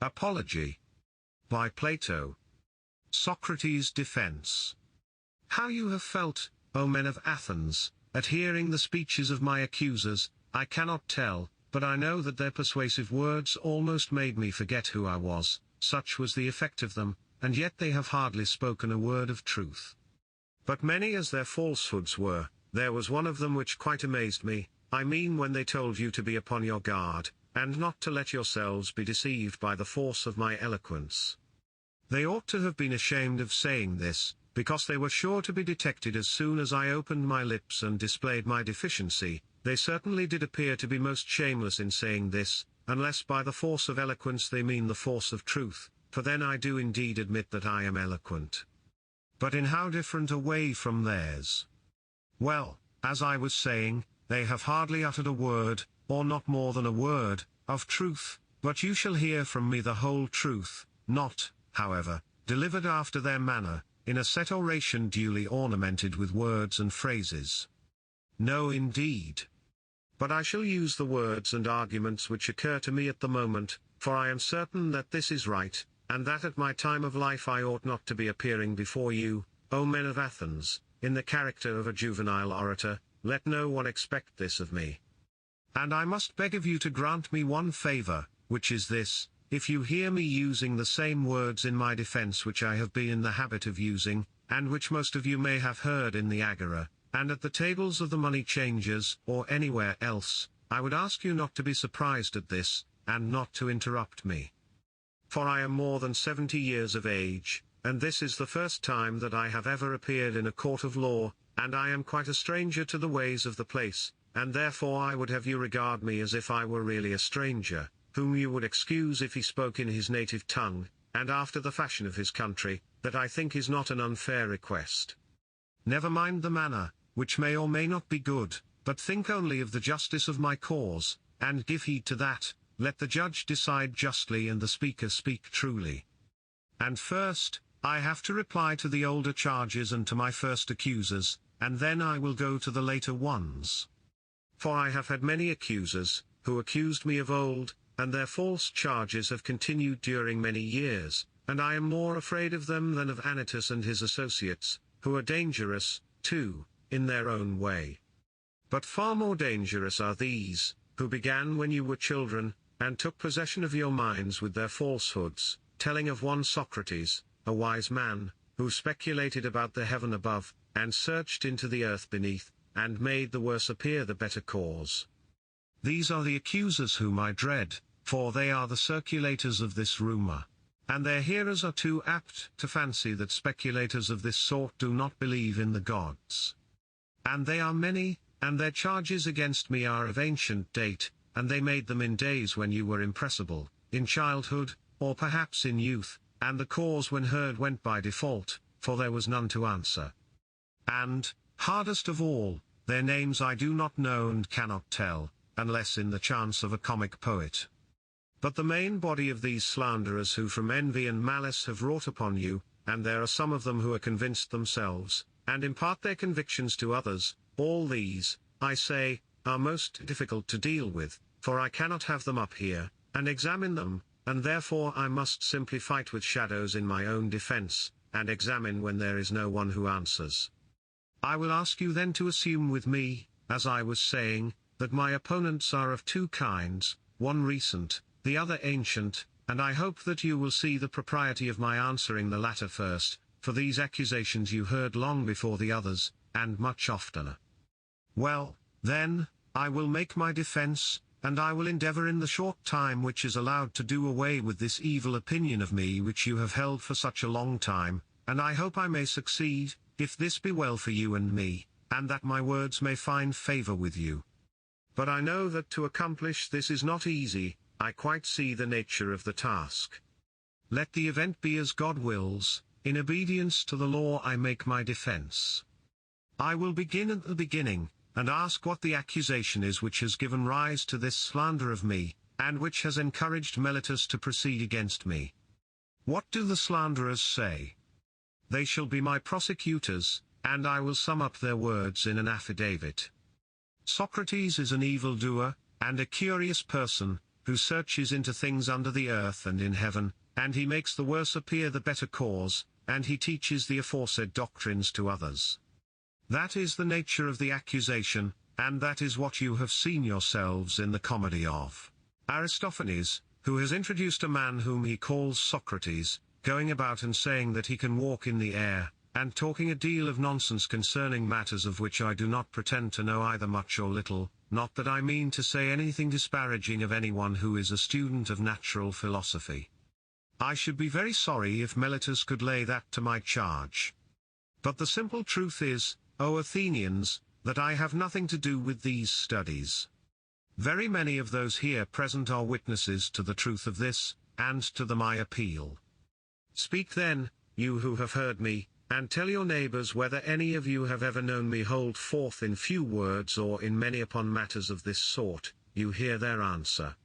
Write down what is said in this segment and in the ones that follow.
Apology. By Plato. Socrates' defense. How you have felt, O men of Athens, at hearing the speeches of my accusers, I cannot tell, but I know that their persuasive words almost made me forget who I was, such was the effect of them, and yet they have hardly spoken a word of truth. But many as their falsehoods were, there was one of them which quite amazed me, I mean when they told you to be upon your guard, and not to let yourselves be deceived by the force of my eloquence. They ought to have been ashamed of saying this, because they were sure to be detected as soon as I opened my lips and displayed my deficiency. They certainly did appear to be most shameless in saying this, unless by the force of eloquence they mean the force of truth, for then I do indeed admit that I am eloquent. But in how different a way from theirs? Well, as I was saying, they have hardly uttered a word, or not more than a word, of truth, but you shall hear from me the whole truth, not, however, delivered after their manner, in a set oration duly ornamented with words and phrases. No indeed. But I shall use the words and arguments which occur to me at the moment, for I am certain that this is right, and that at my time of life I ought not to be appearing before you, O men of Athens, in the character of a juvenile orator. Let no one expect this of me. And I must beg of you to grant me one favor, which is this: if you hear me using the same words in my defense which I have been in the habit of using, and which most of you may have heard in the agora, and at the tables of the money changers, or anywhere else, I would ask you not to be surprised at this, and not to interrupt me. For I am more than 70 years of age, and this is the first time that I have ever appeared in a court of law, and I am quite a stranger to the ways of the place, and therefore I would have you regard me as if I were really a stranger, whom you would excuse if he spoke in his native tongue, and after the fashion of his country, that I think is not an unfair request. Never mind the manner, which may or may not be good, but think only of the justice of my cause, and give heed to that. Let the judge decide justly and the speaker speak truly. And first, I have to reply to the older charges and to my first accusers, and then I will go to the later ones. For I have had many accusers, who accused me of old, and their false charges have continued during many years, and I am more afraid of them than of Anytus and his associates, who are dangerous, too, in their own way. But far more dangerous are these, who began when you were children, and took possession of your minds with their falsehoods, telling of one Socrates, a wise man, who speculated about the heaven above, and searched into the earth beneath, and made the worse appear the better cause. These are the accusers whom I dread, for they are the circulators of this rumor. And their hearers are too apt to fancy that speculators of this sort do not believe in the gods. And they are many, and their charges against me are of ancient date, and they made them in days when you were impressible, in childhood, or perhaps in youth, and the cause when heard went by default, for there was none to answer. And, hardest of all, their names I do not know and cannot tell, unless in the chance of a comic poet. But the main body of these slanderers who from envy and malice have wrought upon you, and there are some of them who are convinced themselves, and impart their convictions to others, all these, I say, are most difficult to deal with, for I cannot have them up here, and examine them, and therefore I must simply fight with shadows in my own defense, and examine when there is no one who answers. I will ask you then to assume with me, as I was saying, that my opponents are of two kinds, one recent, the other ancient, and I hope that you will see the propriety of my answering the latter first, for these accusations you heard long before the others, and much oftener. Well, then, I will make my defense, and I will endeavor in the short time which is allowed to do away with this evil opinion of me which you have held for such a long time, and I hope I may succeed, if this be well for you and me, and that my words may find favor with you. But I know that to accomplish this is not easy. I quite see the nature of the task. Let the event be as God wills. In obedience to the law I make my defense. I will begin at the beginning, and ask what the accusation is which has given rise to this slander of me, and which has encouraged Meletus to proceed against me. What do the slanderers say? They shall be my prosecutors, and I will sum up their words in an affidavit. Socrates is an evildoer, and a curious person, who searches into things under the earth and in heaven, and he makes the worse appear the better cause, and he teaches the aforesaid doctrines to others. That is the nature of the accusation, and that is what you have seen yourselves in the comedy of Aristophanes, who has introduced a man whom he calls Socrates, going about and saying that he can walk in the air, and talking a deal of nonsense concerning matters of which I do not pretend to know either much or little, not that I mean to say anything disparaging of anyone who is a student of natural philosophy. I should be very sorry if Meletus could lay that to my charge. But the simple truth is, O Athenians, that I have nothing to do with these studies. Very many of those here present are witnesses to the truth of this, and to them I appeal. Speak then, you who have heard me, and tell your neighbors whether any of you have ever known me hold forth in few words or in many upon matters of this sort. You hear their answer.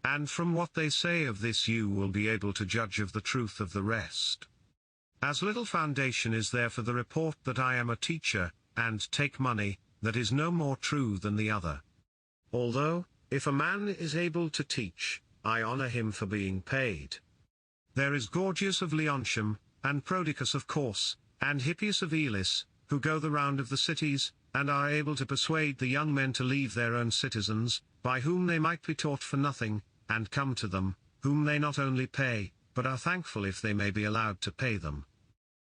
And from what they say of this you will be able to judge of the truth of the rest. As little foundation is there for the report that I am a teacher, and take money, that is no more true than the other. Although, if a man is able to teach, I honor him for being paid. There is Gorgias of Leontium, and Prodicus of course, and Hippias of Elis, who go the round of the cities, and are able to persuade the young men to leave their own citizens, by whom they might be taught for nothing, and come to them, whom they not only pay, but are thankful if they may be allowed to pay them.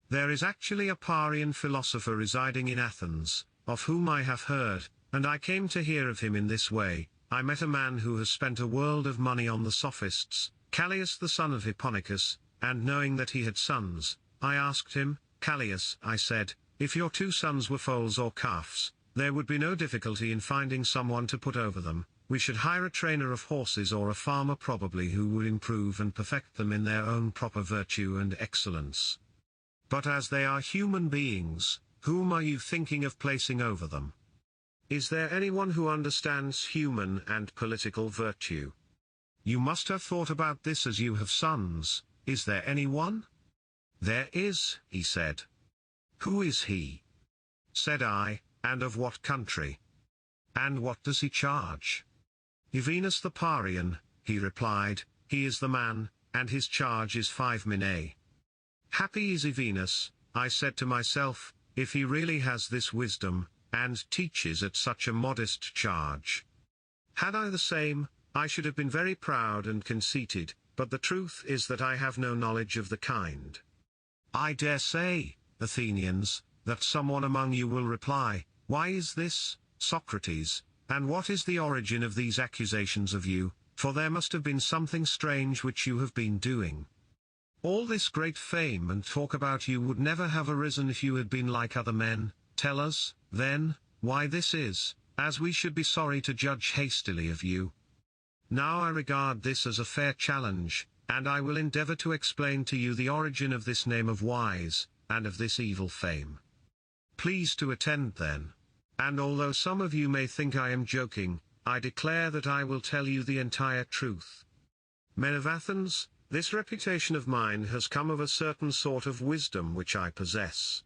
There is actually a Parian philosopher residing in Athens, of whom I have heard, and I came to hear of him in this way. I met a man who has spent a world of money on the sophists, Callias the son of Hipponicus, and knowing that he had sons, I asked him, Callias, I said, if your 2 sons were foals or calves, there would be no difficulty in finding someone to put over them. We should hire a trainer of horses or a farmer probably who would improve and perfect them in their own proper virtue and excellence. But as they are human beings, whom are you thinking of placing over them? Is there anyone who understands human and political virtue? You must have thought about this as you have sons. Is there anyone? There is, he said. Who is he? Said I, and of what country? And what does he charge? Evenus the Parian, he replied, he is the man, and his charge is 5 minae. Happy is Evenus, I said to myself, if he really has this wisdom, and teaches at such a modest charge. Had I the same, I should have been very proud and conceited, but the truth is that I have no knowledge of the kind. I dare say, Athenians, that someone among you will reply, why is this, Socrates, and what is the origin of these accusations of you, for there must have been something strange which you have been doing. All this great fame and talk about you would never have arisen if you had been like other men. Tell us, then, why this is, as we should be sorry to judge hastily of you. Now I regard this as a fair challenge, and I will endeavor to explain to you the origin of this name of wise, and of this evil fame. Please to attend then. And although some of you may think I am joking, I declare that I will tell you the entire truth. Men of Athens, this reputation of mine has come of a certain sort of wisdom which I possess.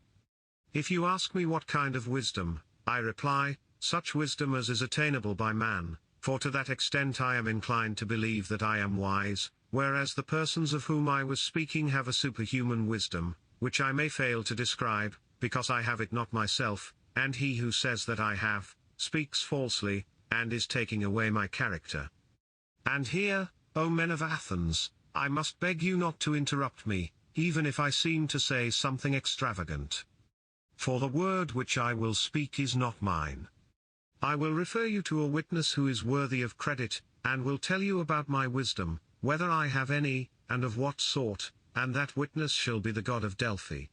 If you ask me what kind of wisdom, I reply, such wisdom as is attainable by man, for to that extent I am inclined to believe that I am wise, whereas the persons of whom I was speaking have a superhuman wisdom, which I may fail to describe, because I have it not myself, and he who says that I have, speaks falsely, and is taking away my character. And here, O men of Athens, I must beg you not to interrupt me, even if I seem to say something extravagant. For the word which I will speak is not mine. I will refer you to a witness who is worthy of credit, and will tell you about my wisdom, whether I have any, and of what sort, and that witness shall be the god of Delphi.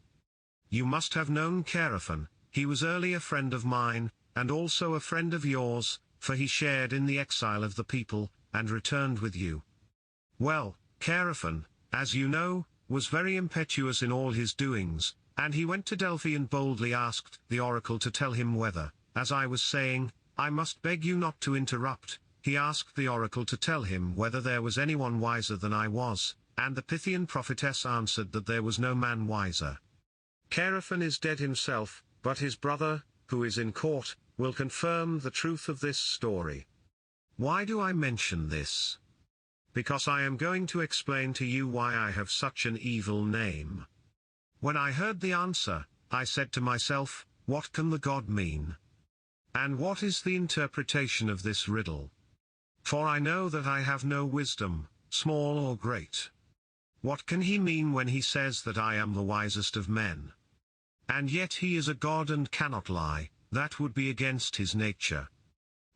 You must have known Chaerephon, he was early a friend of mine, and also a friend of yours, for he shared in the exile of the people, and returned with you. Well, Chaerephon, as you know, was very impetuous in all his doings, and he went to Delphi and boldly asked the oracle to tell him whether, as I was saying, I must beg you not to interrupt, he asked the oracle to tell him whether there was anyone wiser than I was, and the Pythian prophetess answered that there was no man wiser. Chaerephon is dead himself, but his brother, who is in court, will confirm the truth of this story. Why do I mention this? because I am going to explain to you why I have such an evil name. When I heard the answer, I said to myself, what can the god mean? And what is the interpretation of this riddle? For I know that I have no wisdom, small or great. What can he mean when he says that I am the wisest of men? And yet he is a god and cannot lie, that would be against his nature.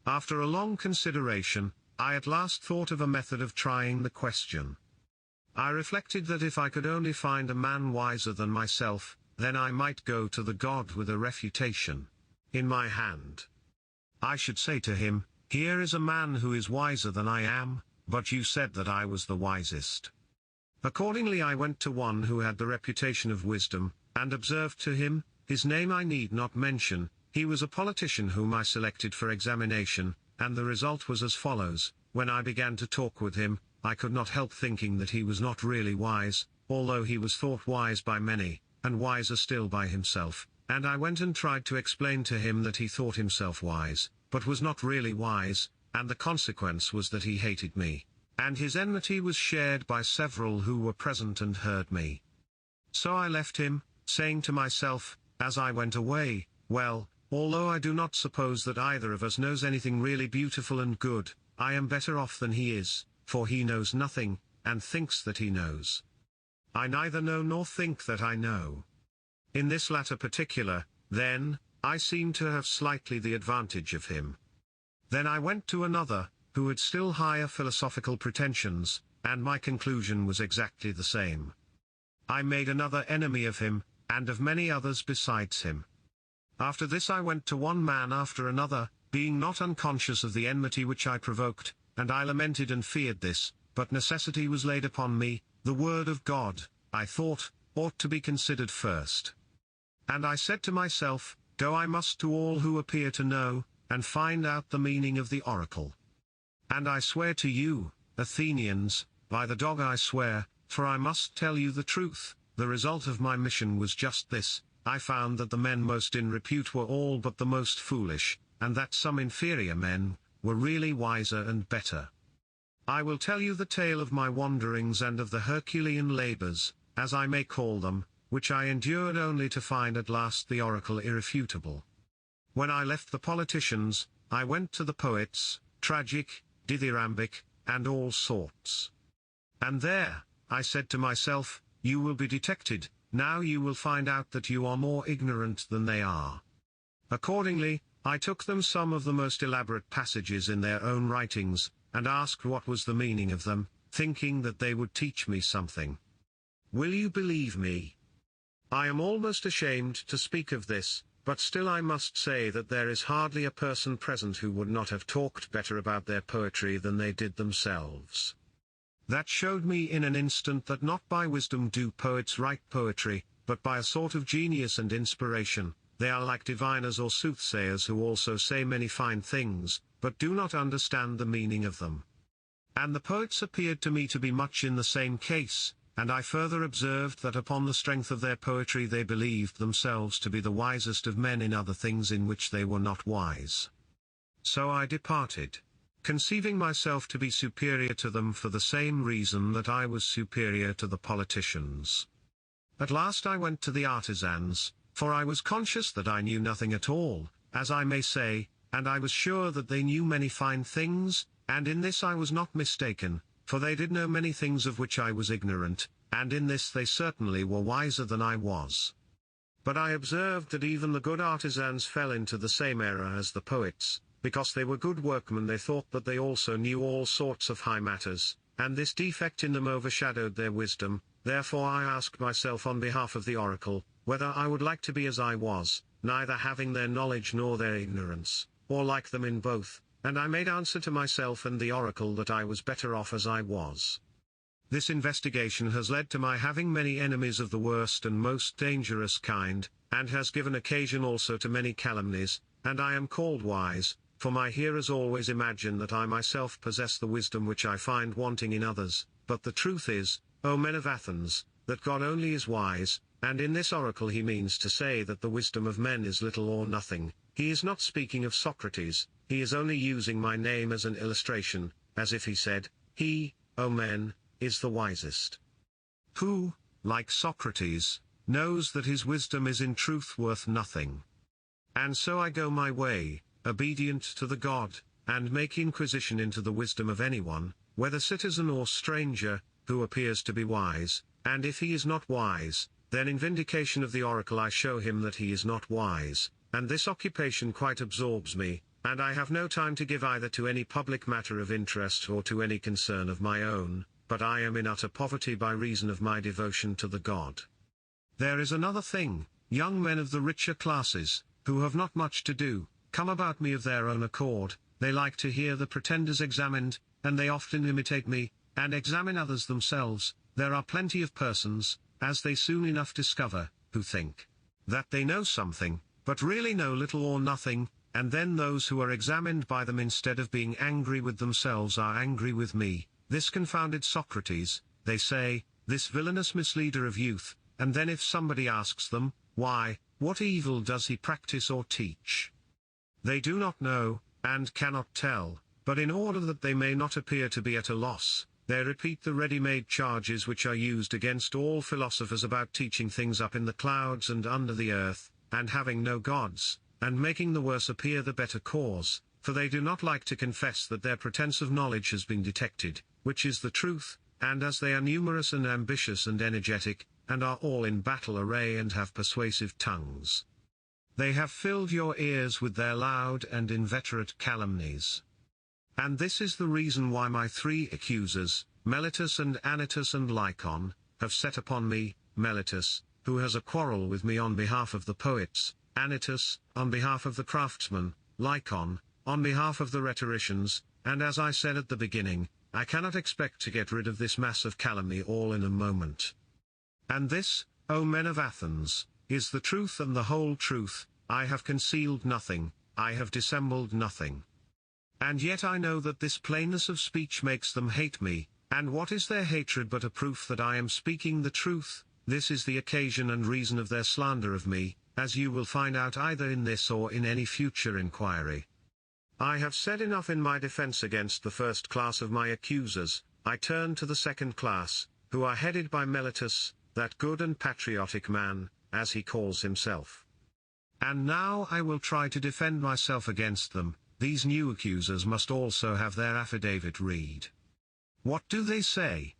After a long consideration, I at last thought of a method of trying the question. I reflected that if I could only find a man wiser than myself, then I might go to the god with a refutation in my hand. I should say to him, here is a man who is wiser than I am, but you said that I was the wisest. Accordingly I went to one who had the reputation of wisdom, and observed to him, his name I need not mention, he was a politician whom I selected for examination, and the result was as follows. When I began to talk with him, I could not help thinking that he was not really wise, although he was thought wise by many, and wiser still by himself, and I went and tried to explain to him that he thought himself wise, but was not really wise, and the consequence was that he hated me, and his enmity was shared by several who were present and heard me. So I left him, saying to myself, as I went away, well, although I do not suppose that either of us knows anything really beautiful and good, I am better off than he is, for he knows nothing, and thinks that he knows. I neither know nor think that I know. In this latter particular, then, I seem to have slightly the advantage of him. Then I went to another, who had still higher philosophical pretensions, and my conclusion was exactly the same. I made another enemy of him, and of many others besides him. After this I went to one man after another, being not unconscious of the enmity which I provoked, and I lamented and feared this, but necessity was laid upon me. The word of God, I thought, ought to be considered first. And I said to myself, go I must to all who appear to know, and find out the meaning of the oracle. And I swear to you, Athenians, by the dog I swear, for I must tell you the truth, the result of my mission was just this. I found that the men most in repute were all but the most foolish, and that some inferior men were really wiser and better. I will tell you the tale of my wanderings and of the Herculean labors, as I may call them, which I endured only to find at last the oracle irrefutable. When I left the politicians, I went to the poets, tragic, dithyrambic, and all sorts. And there, I said to myself, you will be detected, now you will find out that you are more ignorant than they are. Accordingly, I took them some of the most elaborate passages in their own writings, and asked what was the meaning of them, thinking that they would teach me something. Will you believe me? I am almost ashamed to speak of this, but still I must say that there is hardly a person present who would not have talked better about their poetry than they did themselves. That showed me in an instant that not by wisdom do poets write poetry, but by a sort of genius and inspiration. They are like diviners or soothsayers who also say many fine things, but do not understand the meaning of them. And the poets appeared to me to be much in the same case, and I further observed that upon the strength of their poetry they believed themselves to be the wisest of men in other things in which they were not wise. So I departed, conceiving myself to be superior to them for the same reason that I was superior to the politicians. At last I went to the artisans, for I was conscious that I knew nothing at all, as I may say, and I was sure that they knew many fine things, and in this I was not mistaken, for they did know many things of which I was ignorant, and in this they certainly were wiser than I was. But I observed that even the good artisans fell into the same error as the poets, because they were good workmen they thought that they also knew all sorts of high matters, and this defect in them overshadowed their wisdom. Therefore I asked myself on behalf of the oracle, whether I would like to be as I was, neither having their knowledge nor their ignorance, or like them in both, and I made answer to myself and the oracle that I was better off as I was. This investigation has led to my having many enemies of the worst and most dangerous kind, and has given occasion also to many calumnies, and I am called wise, for my hearers always imagine that I myself possess the wisdom which I find wanting in others, but the truth is, O men of Athens, that God only is wise, and in this oracle he means to say that the wisdom of men is little or nothing. He is not speaking of Socrates, he is only using my name as an illustration, as if he said, he, O men, is the wisest? Who, like Socrates, knows that his wisdom is in truth worth nothing? And so I go my way, obedient to the God, and make inquisition into the wisdom of anyone, whether citizen or stranger, who appears to be wise, and if he is not wise, then in vindication of the oracle I show him that he is not wise, and this occupation quite absorbs me, and I have no time to give either to any public matter of interest or to any concern of my own, but I am in utter poverty by reason of my devotion to the God. There is another thing, young men of the richer classes, who have not much to do, come about me of their own accord, they like to hear the pretenders examined, and they often imitate me, and examine others themselves. There are plenty of persons, as they soon enough discover, who think that they know something, but really know little or nothing, and then those who are examined by them instead of being angry with themselves are angry with me. This confounded Socrates, they say, this villainous misleader of youth, and then if somebody asks them, why, what evil does he practice or teach? They do not know, and cannot tell, but in order that they may not appear to be at a loss, they repeat the ready-made charges which are used against all philosophers about teaching things up in the clouds and under the earth, and having no gods, and making the worse appear the better cause, for they do not like to confess that their pretence of knowledge has been detected, which is the truth, and as they are numerous and ambitious and energetic, and are all in battle array and have persuasive tongues, they have filled your ears with their loud and inveterate calumnies. And this is the reason why my three accusers, Meletus and Anytus and Lycon, have set upon me, Meletus, who has a quarrel with me on behalf of the poets, Anytus, on behalf of the craftsmen, Lycon, on behalf of the rhetoricians, and as I said at the beginning, I cannot expect to get rid of this mass of calumny all in a moment. And this, O men of Athens, is the truth and the whole truth. I have concealed nothing, I have dissembled nothing. And yet I know that this plainness of speech makes them hate me, and what is their hatred but a proof that I am speaking the truth? This is the occasion and reason of their slander of me, as you will find out either in this or in any future inquiry. I have said enough in my defense against the first class of my accusers. I turn to the second class, who are headed by Meletus, that good and patriotic man, as he calls himself. And now I will try to defend myself against them. These new accusers must also have their affidavit read. What do they say?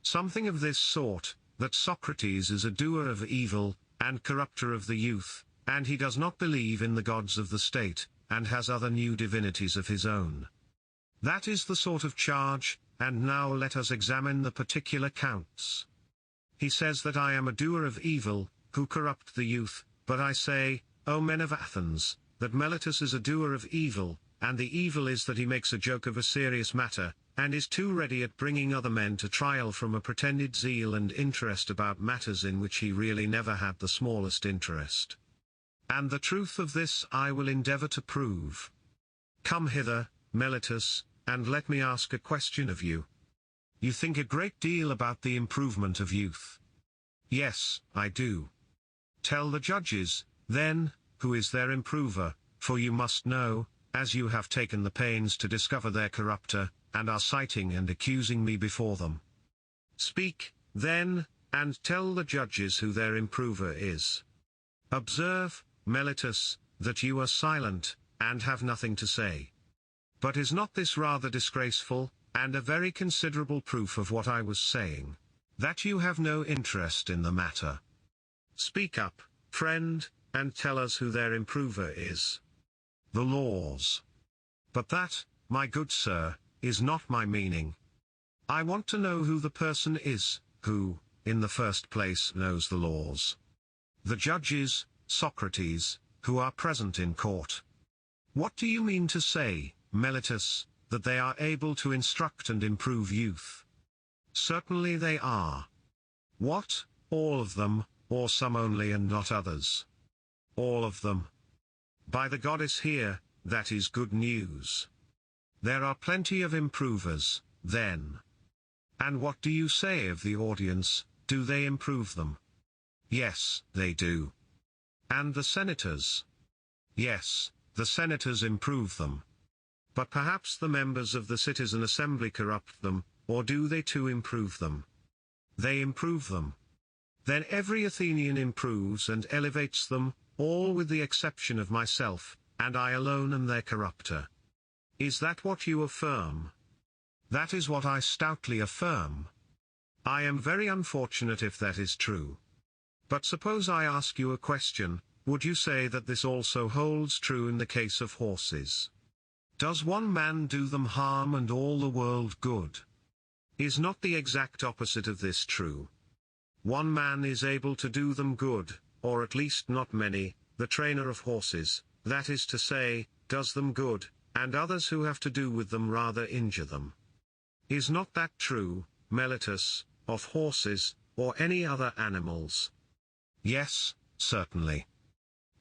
Something of this sort, that Socrates is a doer of evil, and corrupter of the youth, and he does not believe in the gods of the state, and has other new divinities of his own. That is the sort of charge, and now let us examine the particular counts. He says that I am a doer of evil, who corrupt the youth, but I say, O men of Athens, that Meletus is a doer of evil, and the evil is that he makes a joke of a serious matter, and is too ready at bringing other men to trial from a pretended zeal and interest about matters in which he really never had the smallest interest. And the truth of this I will endeavor to prove. Come hither, Meletus, and let me ask a question of you. You think a great deal about the improvement of youth. Yes, I do. Tell the judges, then, who is their improver, for you must know, as you have taken the pains to discover their corrupter, and are citing and accusing me before them. Speak, then, and tell the judges who their improver is. Observe, Meletus, that you are silent, and have nothing to say. But is not this rather disgraceful, and a very considerable proof of what I was saying, that you have no interest in the matter? Speak up, friend, and tell us who their improver is. The laws. But that, my good sir, is not my meaning. I want to know who the person is, who, in the first place, knows the laws. The judges, Socrates, who are present in court. What do you mean to say, Meletus, that they are able to instruct and improve youth? Certainly they are. What, all of them, or some only and not others? All of them. By the goddess here, that is good news. There are plenty of improvers, then. And what do you say of the audience, do they improve them? Yes, they do. And the senators? Yes, the senators improve them. But perhaps the members of the citizen assembly corrupt them, or do they too improve them? They improve them. Then every Athenian improves and elevates them, all with the exception of myself, and I alone am their corrupter. Is that what you affirm? That is what I stoutly affirm. I am very unfortunate if that is true. But suppose I ask you a question, would you say that this also holds true in the case of horses? Does one man do them harm and all the world good? Is not the exact opposite of this true? One man is able to do them good, or at least not many, the trainer of horses, that is to say, does them good, and others who have to do with them rather injure them. Is not that true, Meletus, of horses, or any other animals? Yes, certainly.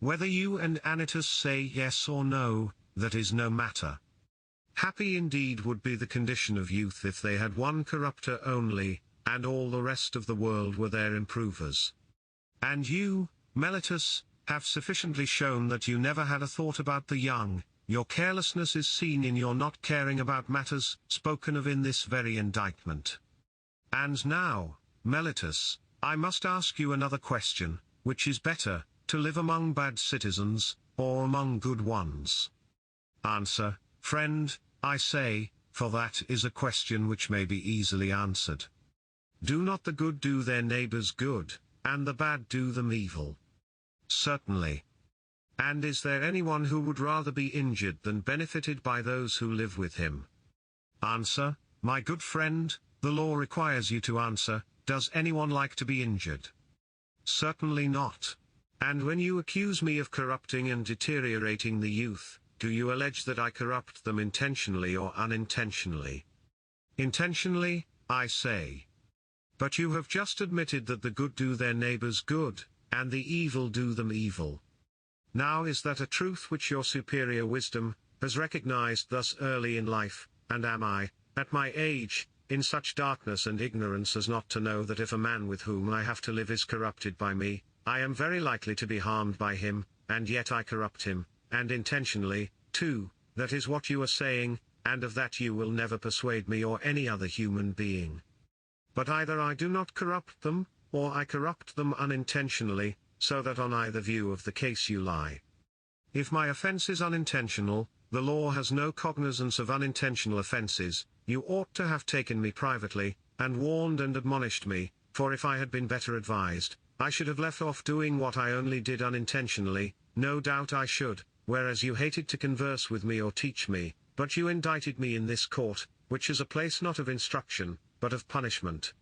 Whether you and Anytus say yes or no, that is no matter. Happy indeed would be the condition of youth if they had one corrupter only, and all the rest of the world were their improvers. And you, Meletus, have sufficiently shown that you never had a thought about the young. Your carelessness is seen in your not caring about matters spoken of in this very indictment. And now, Meletus, I must ask you another question, which is better, to live among bad citizens, or among good ones? Answer, friend, I say, for that is a question which may be easily answered. Do not the good do their neighbors good, and the bad do them evil? Certainly. And is there anyone who would rather be injured than benefited by those who live with him? Answer, my good friend, the law requires you to answer, does anyone like to be injured? Certainly not. And when you accuse me of corrupting and deteriorating the youth, do you allege that I corrupt them intentionally or unintentionally? Intentionally, I say. But you have just admitted that the good do their neighbors good, and the evil do them evil. Now is that a truth which your superior wisdom has recognized thus early in life, and am I, at my age, in such darkness and ignorance as not to know that if a man with whom I have to live is corrupted by me, I am very likely to be harmed by him, and yet I corrupt him, and intentionally, too, that is what you are saying, and of that you will never persuade me or any other human being. But either I do not corrupt them, or I corrupt them unintentionally, so that on either view of the case you lie. If my offense is unintentional, the law has no cognizance of unintentional offenses. You ought to have taken me privately, and warned and admonished me, for if I had been better advised, I should have left off doing what I only did unintentionally, no doubt I should, whereas you hated to converse with me or teach me, but you indicted me in this court, which is a place not of instruction, but of punishment.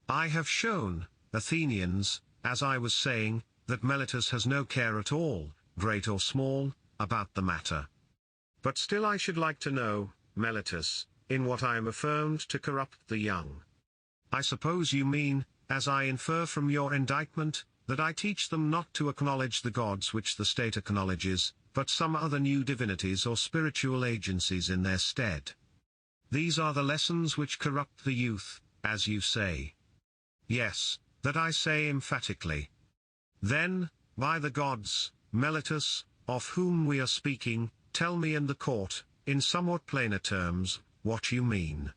I have shown, Athenians, as I was saying, that Meletus has no care at all, great or small, about the matter. But still I should like to know, Meletus, in what I am affirmed to corrupt the young. I suppose you mean, as I infer from your indictment, that I teach them not to acknowledge the gods which the state acknowledges, but some other new divinities or spiritual agencies in their stead. These are the lessons which corrupt the youth, as you say. Yes, that I say emphatically. Then, by the gods, Meletus, of whom we are speaking, tell me in the court, in somewhat plainer terms, what you mean.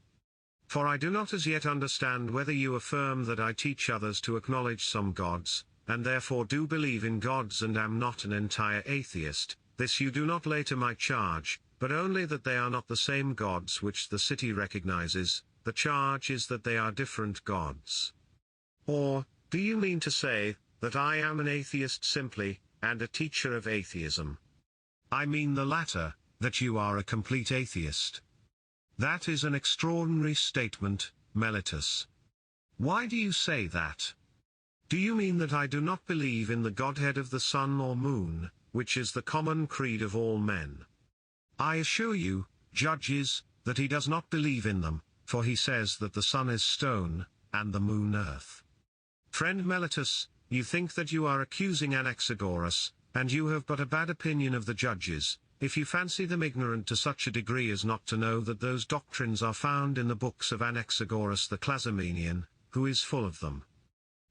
For I do not as yet understand whether you affirm that I teach others to acknowledge some gods, and therefore do believe in gods and am not an entire atheist. This you do not lay to my charge, but only that they are not the same gods which the city recognizes. The charge is that they are different gods. Or, do you mean to say, that I am an atheist simply, and a teacher of atheism? I mean the latter, that you are a complete atheist. That is an extraordinary statement, Meletus. Why do you say that? Do you mean that I do not believe in the godhead of the sun or moon, which is the common creed of all men? I assure you, judges, that he does not believe in them, for he says that the sun is stone, and the moon earth. Friend Meletus, you think that you are accusing Anaxagoras, and you have but a bad opinion of the judges, if you fancy them ignorant to such a degree as not to know that those doctrines are found in the books of Anaxagoras the Clazomenian, who is full of them.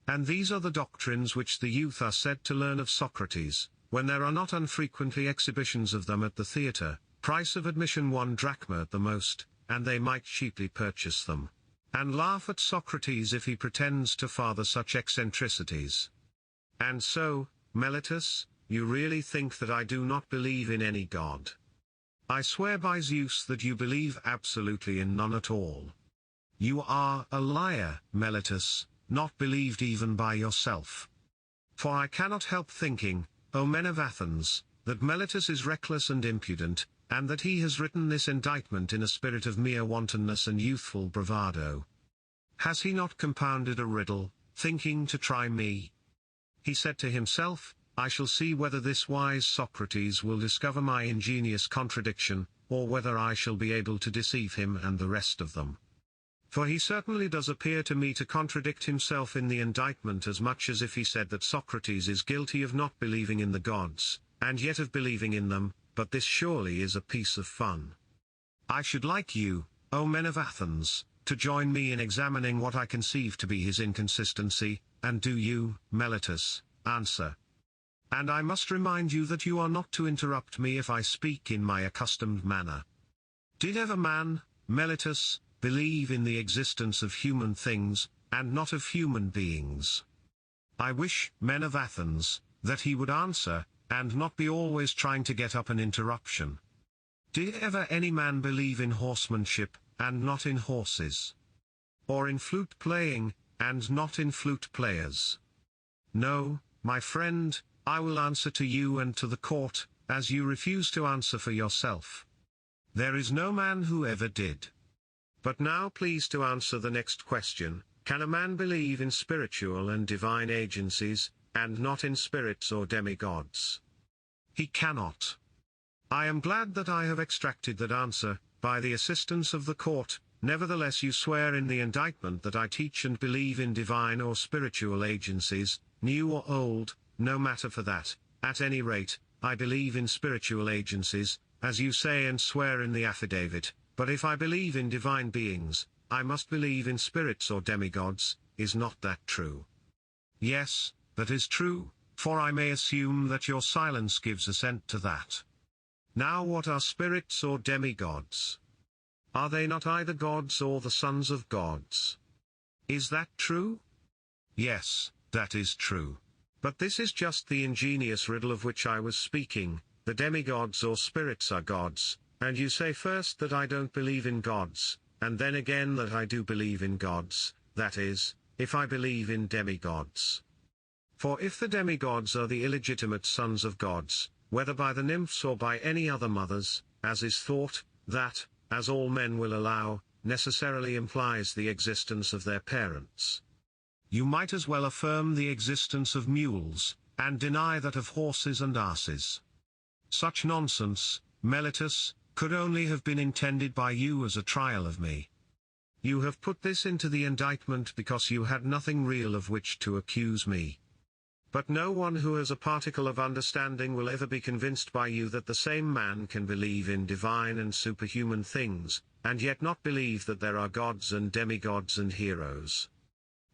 And these are the doctrines which the youth are said to learn of Socrates, when there are not unfrequently exhibitions of them at the theatre, price of admission 1 drachma at the most, and they might cheaply purchase them. and laugh at Socrates if he pretends to father such eccentricities. And so, Meletus, you really think that I do not believe in any god? I swear by Zeus that you believe absolutely in none at all. You are a liar, Meletus, not believed even by yourself. For I cannot help thinking, O men of Athens, that Meletus is reckless and impudent, and that he has written this indictment in a spirit of mere wantonness and youthful bravado. Has he not compounded a riddle, thinking to try me? He said to himself, I shall see whether this wise Socrates will discover my ingenious contradiction, or whether I shall be able to deceive him and the rest of them. For he certainly does appear to me to contradict himself in the indictment as much as if he said that Socrates is guilty of not believing in the gods, and yet of believing in them, but this surely is a piece of fun. I should like you, O men of Athens, to join me in examining what I conceive to be his inconsistency, and do you, Meletus, answer. And I must remind you that you are not to interrupt me if I speak in my accustomed manner. Did ever man, Meletus, believe in the existence of human things, and not of human beings? I wish, men of Athens, that he would answer, and not be always trying to get up an interruption. Did ever any man believe in horsemanship, and not in horses? Or in flute playing, and not in flute players? No, my friend, I will answer to you and to the court, as you refuse to answer for yourself. There is no man who ever did. But now please to answer the next question, can a man believe in spiritual and divine agencies, and not in spirits or demigods? He cannot. I am glad that I have extracted that answer, by the assistance of the court. Nevertheless you swear in the indictment that I teach and believe in divine or spiritual agencies, new or old, no matter for that. At any rate, I believe in spiritual agencies, as you say and swear in the affidavit, but if I believe in divine beings, I must believe in spirits or demigods. Is not that true? Yes, that is true, for I may assume that your silence gives assent to that. Now what are spirits or demigods? Are they not either gods or the sons of gods? Is that true? Yes, that is true. But this is just the ingenious riddle of which I was speaking. The demigods or spirits are gods, and you say first that I don't believe in gods, and then again that I do believe in gods, that is, if I believe in demigods. For if the demigods are the illegitimate sons of gods, whether by the nymphs or by any other mothers, as is thought, that, as all men will allow, necessarily implies the existence of their parents. You might as well affirm the existence of mules, and deny that of horses and asses. Such nonsense, Meletus, could only have been intended by you as a trial of me. You have put this into the indictment because you had nothing real of which to accuse me. But no one who has a particle of understanding will ever be convinced by you that the same man can believe in divine and superhuman things, and yet not believe that there are gods and demigods and heroes.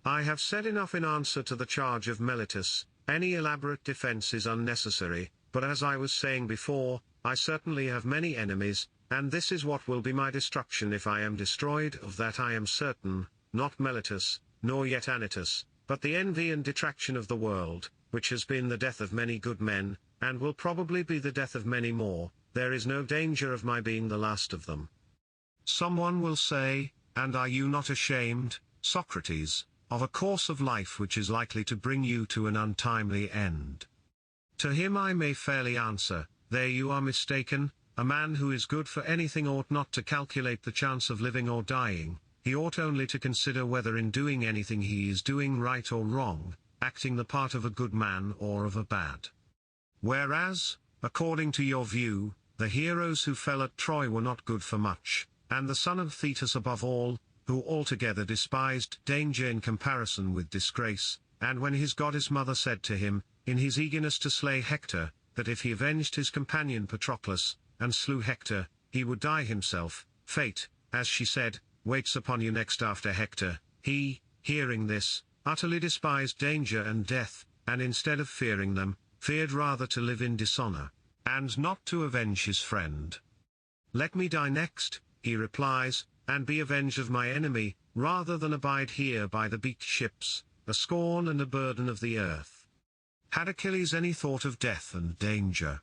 I have said enough in answer to the charge of Meletus. Any elaborate defense is unnecessary, but as I was saying before, I certainly have many enemies, and this is what will be my destruction if I am destroyed. Of that I am certain, not Meletus, nor yet Anytus, but the envy and detraction of the world, which has been the death of many good men, and will probably be the death of many more. There is no danger of my being the last of them. Someone will say, and are you not ashamed, Socrates, of a course of life which is likely to bring you to an untimely end? To him I may fairly answer, there you are mistaken. A man who is good for anything ought not to calculate the chance of living or dying. He ought only to consider whether in doing anything he is doing right or wrong, acting the part of a good man or of a bad. Whereas, according to your view, the heroes who fell at Troy were not good for much, and the son of Thetis above all, who altogether despised danger in comparison with disgrace, and when his goddess mother said to him, in his eagerness to slay Hector, that if he avenged his companion Patroclus, and slew Hector, he would die himself, fate, as she said, waits upon you next after Hector, he, hearing this, utterly despised danger and death, and instead of fearing them, feared rather to live in dishonor, and not to avenge his friend. Let me die next, he replies, and be avenged of my enemy, rather than abide here by the beaked ships, a scorn and a burden of the earth. Had Achilles any thought of death and danger?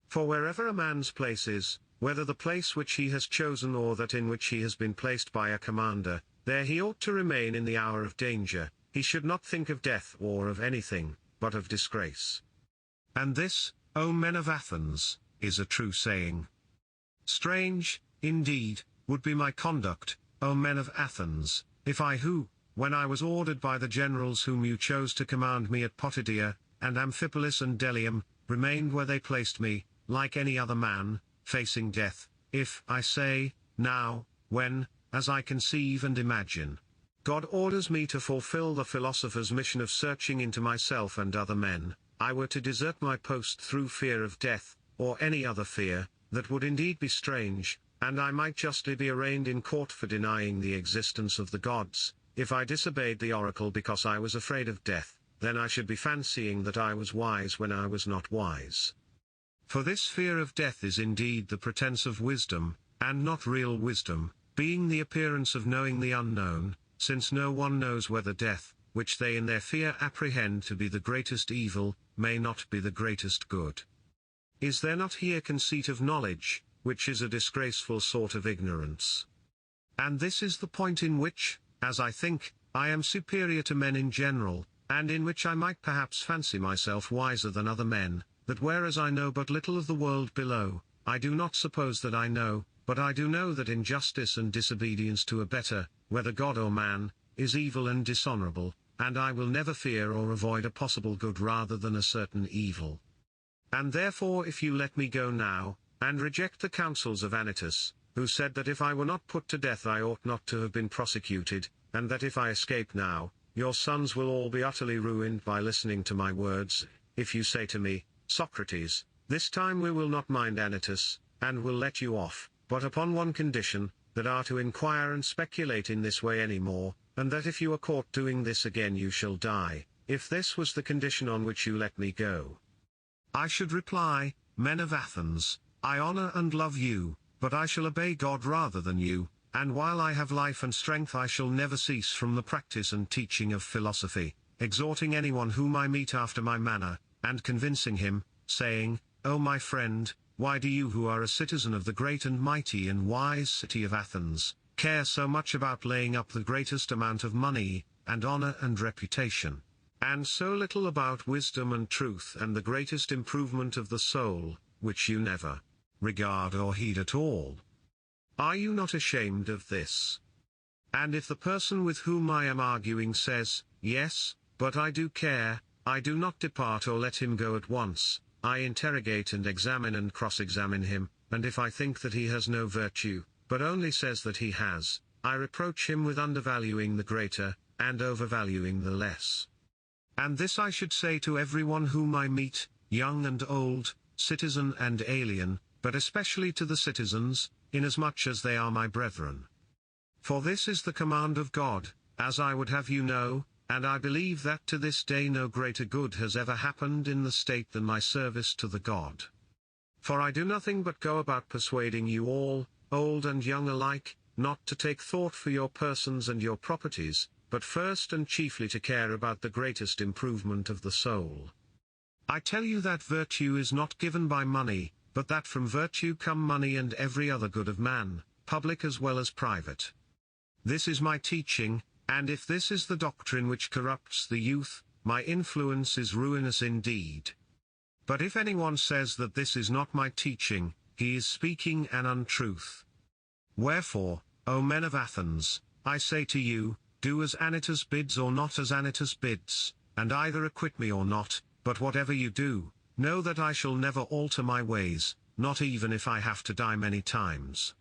For wherever a man's place is, whether the place which he has chosen or that in which he has been placed by a commander, there he ought to remain in the hour of danger. He should not think of death or of anything, but of disgrace. And this, O men of Athens, is a true saying. Strange, indeed, would be my conduct, O men of Athens, if I who, when I was ordered by the generals whom you chose to command me at Potidaea, and Amphipolis and Delium, remained where they placed me, like any other man, facing death, if, I say, now, when, as I conceive and imagine, God orders me to fulfill the philosopher's mission of searching into myself and other men, I were to desert my post through fear of death, or any other fear, that would indeed be strange, and I might justly be arraigned in court for denying the existence of the gods. If I disobeyed the oracle because I was afraid of death, then I should be fancying that I was wise when I was not wise. For this fear of death is indeed the pretense of wisdom, and not real wisdom, being the appearance of knowing the unknown, since no one knows whether death, which they in their fear apprehend to be the greatest evil, may not be the greatest good. Is there not here conceit of knowledge, which is a disgraceful sort of ignorance? And this is the point in which, as I think, I am superior to men in general, and in which I might perhaps fancy myself wiser than other men, that whereas I know but little of the world below, I do not suppose that I know, but I do know that injustice and disobedience to a better, whether God or man, is evil and dishonorable, and I will never fear or avoid a possible good rather than a certain evil. And therefore if you let me go now, and reject the counsels of Anytus, who said that if I were not put to death I ought not to have been prosecuted, and that if I escape now, your sons will all be utterly ruined by listening to my words, if you say to me, Socrates, this time we will not mind Anytus, and will let you off, but upon one condition, that are to inquire and speculate in this way any more, and that if you are caught doing this again you shall die, if this was the condition on which you let me go. I should reply, men of Athens, I honor and love you, but I shall obey God rather than you, and while I have life and strength I shall never cease from the practice and teaching of philosophy, exhorting anyone whom I meet after my manner, and convincing him, saying, O my friend, why do you who are a citizen of the great and mighty and wise city of Athens, care so much about laying up the greatest amount of money, and honor and reputation, and so little about wisdom and truth and the greatest improvement of the soul, which you never regard or heed at all? Are you not ashamed of this? And if the person with whom I am arguing says, yes, but I do care, I do not depart or let him go at once, I interrogate and examine and cross-examine him, and if I think that he has no virtue, but only says that he has, I reproach him with undervaluing the greater, and overvaluing the less. And this I should say to everyone whom I meet, young and old, citizen and alien, but especially to the citizens, inasmuch as they are my brethren. For this is the command of God, as I would have you know, and I believe that to this day no greater good has ever happened in the state than my service to the God. For I do nothing but go about persuading you all, old and young alike, not to take thought for your persons and your properties, but first and chiefly to care about the greatest improvement of the soul. I tell you that virtue is not given by money, but that from virtue come money and every other good of man, public as well as private. This is my teaching, and if this is the doctrine which corrupts the youth, my influence is ruinous indeed. But if anyone says that this is not my teaching, he is speaking an untruth. Wherefore, O men of Athens, I say to you, do as Anytus bids or not as Anytus bids, and either acquit me or not, but whatever you do, know that I shall never alter my ways, not even if I have to die many times.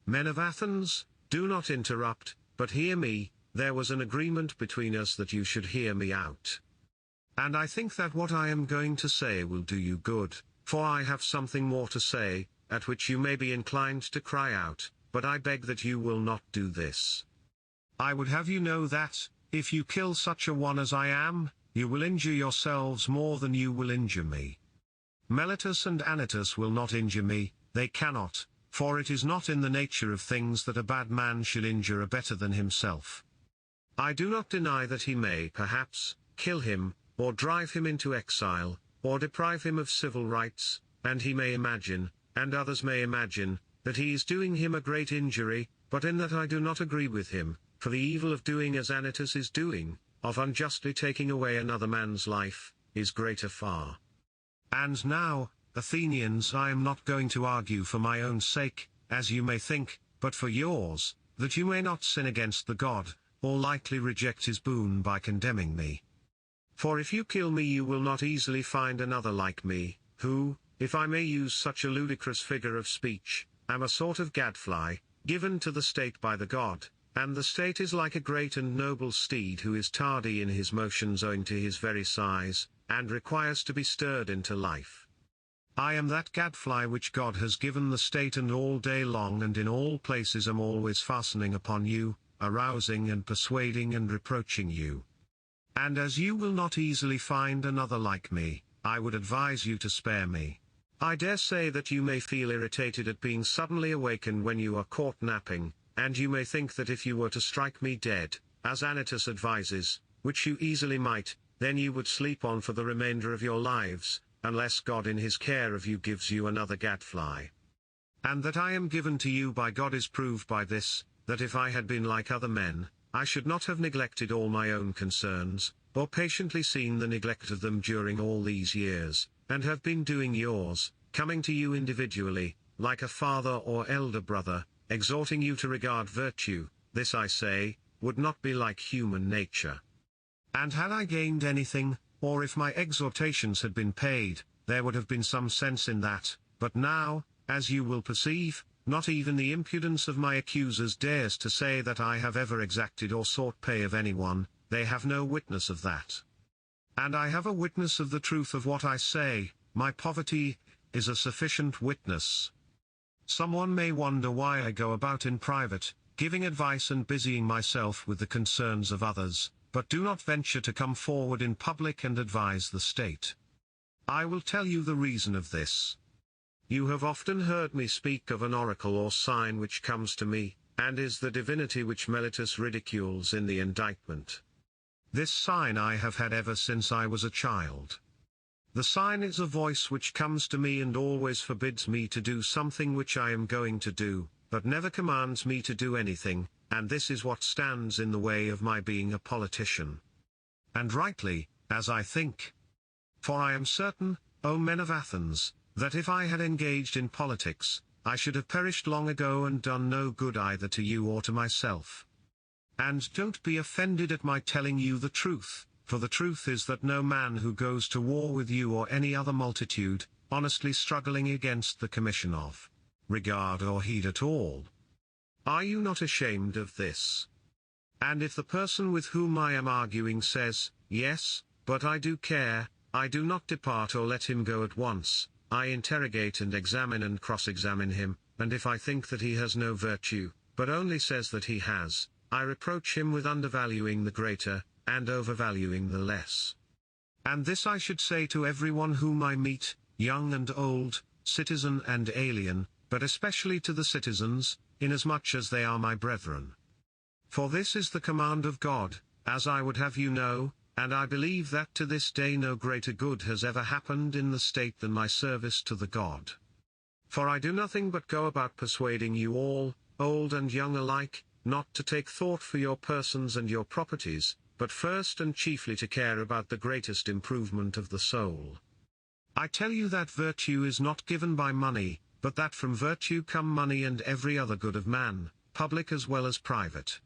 Men of Athens, do not interrupt, but hear me. There was an agreement between us that you should hear me out. And I think that what I am going to say will do you good, for I have something more to say, at which you may be inclined to cry out, but I beg that you will not do this. I would have you know that, if you kill such a one as I am, you will injure yourselves more than you will injure me. Meletus and Anytus will not injure me, they cannot, For it is not in the nature of things that a bad man should injure a better than himself. I do not deny that he may, perhaps, kill him, or drive him into exile, or deprive him of civil rights, and he may imagine, and others may imagine, that he is doing him a great injury, but in that I do not agree with him, for the evil of doing as Anytus is doing, of unjustly taking away another man's life, is greater far. And now, Athenians, I am not going to argue for my own sake, as you may think, but for yours, that you may not sin against the god, or lightly reject his boon by condemning me. For if you kill me you will not easily find another like me, who, if I may use such a ludicrous figure of speech, am a sort of gadfly, given to the state by the god, and the state is like a great and noble steed who is tardy in his motions owing to his very size, and requires to be stirred into life. I am that gadfly which God has given the state, and all day long and in all places am always fastening upon you, arousing and persuading and reproaching you. And as you will not easily find another like me, I would advise you to spare me. I dare say that you may feel irritated at being suddenly awakened when you are caught napping, and you may think that if you were to strike me dead, as Anytus advises, which you easily might, then you would sleep on for the remainder of your lives, unless God in his care of you gives you another gadfly. And that I am given to you by God is proved by this, that if I had been like other men, I should not have neglected all my own concerns, or patiently seen the neglect of them during all these years, and have been doing yours, coming to you individually, like a father or elder brother, exhorting you to regard virtue. This I say, would not be like human nature. And had I gained anything, or if my exhortations had been paid, there would have been some sense in that, but now, as you will perceive, not even the impudence of my accusers dares to say that I have ever exacted or sought pay of anyone. They have no witness of that. And I have a witness of the truth of what I say, my poverty is a sufficient witness. Someone may wonder why I go about in private, giving advice and busying myself with the concerns of others, but do not venture to come forward in public and advise the state. I will tell you the reason of this. You have often heard me speak of an oracle or sign which comes to me, and is the divinity which Meletus ridicules in the indictment. This sign I have had ever since I was a child. The sign is a voice which comes to me and always forbids me to do something which I am going to do, but never commands me to do anything, and this is what stands in the way of my being a politician. And rightly, as I think. For I am certain, O men of Athens, that if I had engaged in politics, I should have perished long ago and done no good either to you or to myself. And don't be offended at my telling you the truth, for the truth is that no man who goes to war with you or any other multitude, honestly struggling against the commission of regard or heed at all. Are you not ashamed of this? And if the person with whom I am arguing says, yes, but I do care, I do not depart or let him go at once, I interrogate and examine and cross-examine him, and if I think that he has no virtue, but only says that he has, I reproach him with undervaluing the greater, and overvaluing the less. And this I should say to everyone whom I meet, young and old, citizen and alien, but especially to the citizens, inasmuch as they are my brethren. For this is the command of God, as I would have you know, and I believe that to this day no greater good has ever happened in the state than my service to the God. For I do nothing but go about persuading you all, old and young alike, not to take thought for your persons and your properties, but first and chiefly to care about the greatest improvement of the soul. I tell you that virtue is not given by money, but that from virtue come money and every other good of man, public as well as private.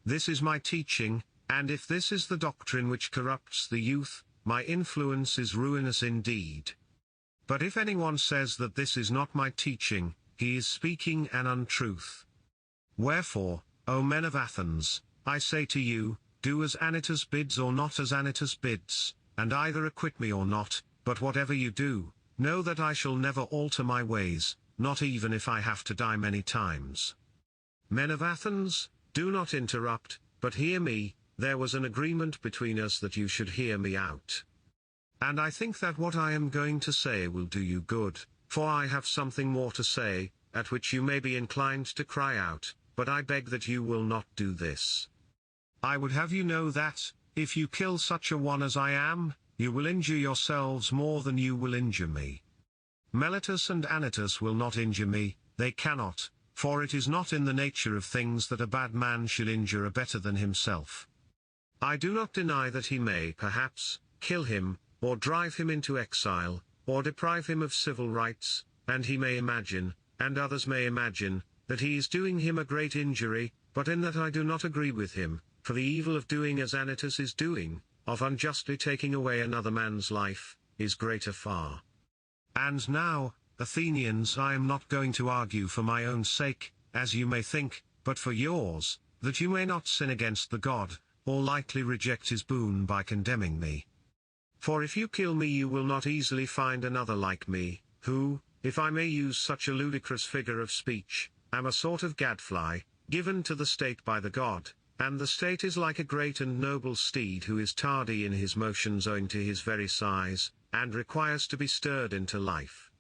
This is my teaching, and if this is the doctrine which corrupts the youth, my influence is ruinous indeed. But if anyone says that this is not my teaching, he is speaking an untruth. Wherefore, O men of Athens, I say to you, do as Anytus bids or not as Anytus bids, and either acquit me or not, but whatever you do, know that I shall never alter my ways, not even if I have to die many times. Men of Athens, do not interrupt, but hear me. There was an agreement between us that you should hear me out. And I think that what I am going to say will do you good, for I have something more to say, at which you may be inclined to cry out, but I beg that you will not do this. I would have you know that, if you kill such a one as I am, you will injure yourselves more than you will injure me. Meletus and Anytus will not injure me, they cannot, for it is not in the nature of things that a bad man should injure a better than himself. I do not deny that he may, perhaps, kill him, or drive him into exile, or deprive him of civil rights, and he may imagine, and others may imagine, that he is doing him a great injury, but in that I do not agree with him, for the evil of doing as Anytus is doing, of unjustly taking away another man's life, is greater far. And now, Athenians, I am not going to argue for my own sake, as you may think, but for yours, that you may not sin against the god, or lightly reject his boon by condemning me. For if you kill me you will not easily find another like me, who, if I may use such a ludicrous figure of speech, am a sort of gadfly, given to the state by the god, and the state is like a great and noble steed who is tardy in his motions owing to his very size, and requires to be stirred into life.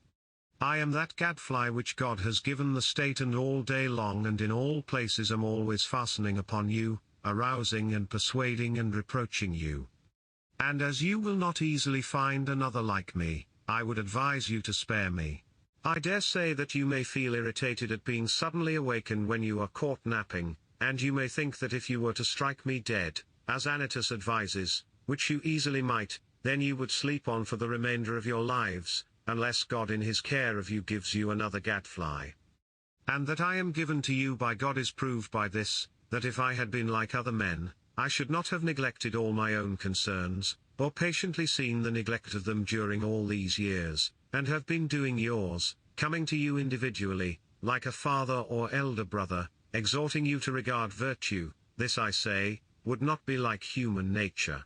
I am that gadfly which God has given the state, and all day long and in all places am always fastening upon you, arousing and persuading and reproaching you. And as you will not easily find another like me, I would advise you to spare me. I dare say that you may feel irritated at being suddenly awakened when you are caught napping, and you may think that if you were to strike me dead, as Anytus advises, which you easily might, then you would sleep on for the remainder of your lives, unless God in his care of you gives you another gadfly. And that I am given to you by God is proved by this, that if I had been like other men, I should not have neglected all my own concerns, or patiently seen the neglect of them during all these years, and have been doing yours, coming to you individually, like a father or elder brother, exhorting you to regard virtue. This I say, would not be like human nature.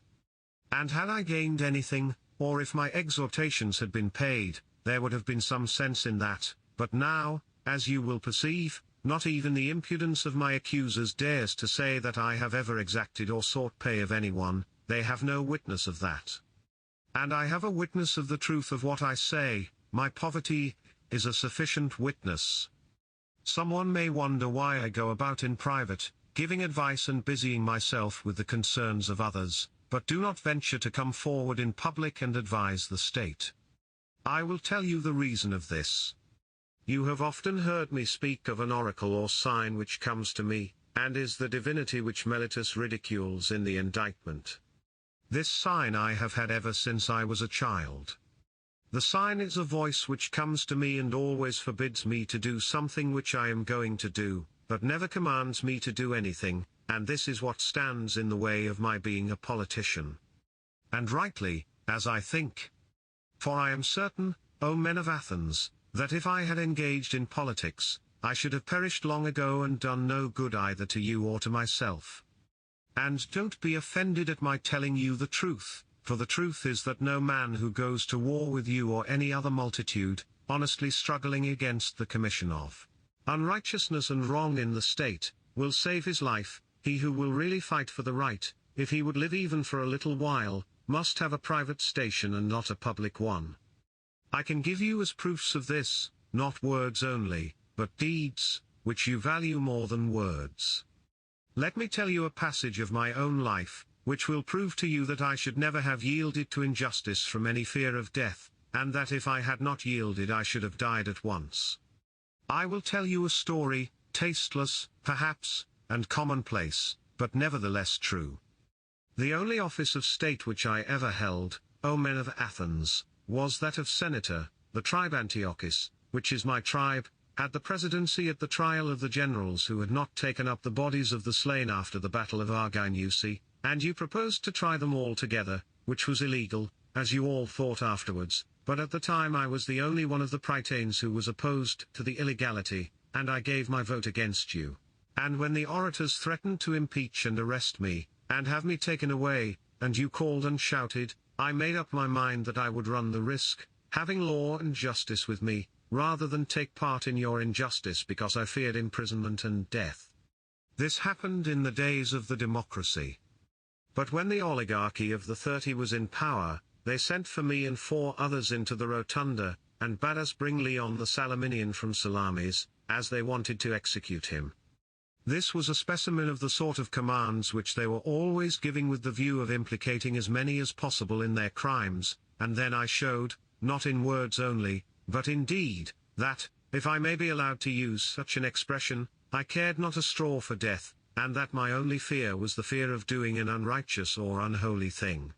And had I gained anything, or if my exhortations had been paid, there would have been some sense in that, but now, as you will perceive, not even the impudence of my accusers dares to say that I have ever exacted or sought pay of anyone, they have no witness of that. And I have a witness of the truth of what I say, my poverty is a sufficient witness. Someone may wonder why I go about in private, giving advice and busying myself with the concerns of others, but do not venture to come forward in public and advise the state. I will tell you the reason of this. You have often heard me speak of an oracle or sign which comes to me, and is the divinity which Meletus ridicules in the indictment. This sign I have had ever since I was a child. The sign is a voice which comes to me and always forbids me to do something which I am going to do, but never commands me to do anything, and this is what stands in the way of my being a politician. And rightly, as I think. For I am certain, O men of Athens, that if I had engaged in politics, I should have perished long ago and done no good either to you or to myself. And don't be offended at my telling you the truth, for the truth is that no man who goes to war with you or any other multitude, honestly struggling against the commission of unrighteousness and wrong in the state, will save his life. He who will really fight for the right, if he would live even for a little while, must have a private station and not a public one. I can give you as proofs of this, not words only, but deeds, which you value more than words. Let me tell you a passage of my own life, which will prove to you that I should never have yielded to injustice from any fear of death, and that if I had not yielded I should have died at once. I will tell you a story, tasteless, perhaps, and commonplace, but nevertheless true. The only office of state which I ever held, O men of Athens, was that of senator. The tribe Antiochus, which is my tribe, had the presidency at the trial of the generals who had not taken up the bodies of the slain after the battle of Arginusi, and you proposed to try them all together, which was illegal, as you all thought afterwards, but at the time I was the only one of the Prytanes who was opposed to the illegality, and I gave my vote against you. And when the orators threatened to impeach and arrest me, and have me taken away, and you called and shouted, I made up my mind that I would run the risk, having law and justice with me, rather than take part in your injustice because I feared imprisonment and death. This happened in the days of the democracy. But when the oligarchy of the 30 was in power, they sent for me and 4 others into the rotunda, and bade us bring Leon the Salaminian from Salamis, as they wanted to execute him. This was a specimen of the sort of commands which they were always giving with the view of implicating as many as possible in their crimes, and then I showed, not in words only, but in deed, that, if I may be allowed to use such an expression, I cared not a straw for death, and that my only fear was the fear of doing an unrighteous or unholy thing.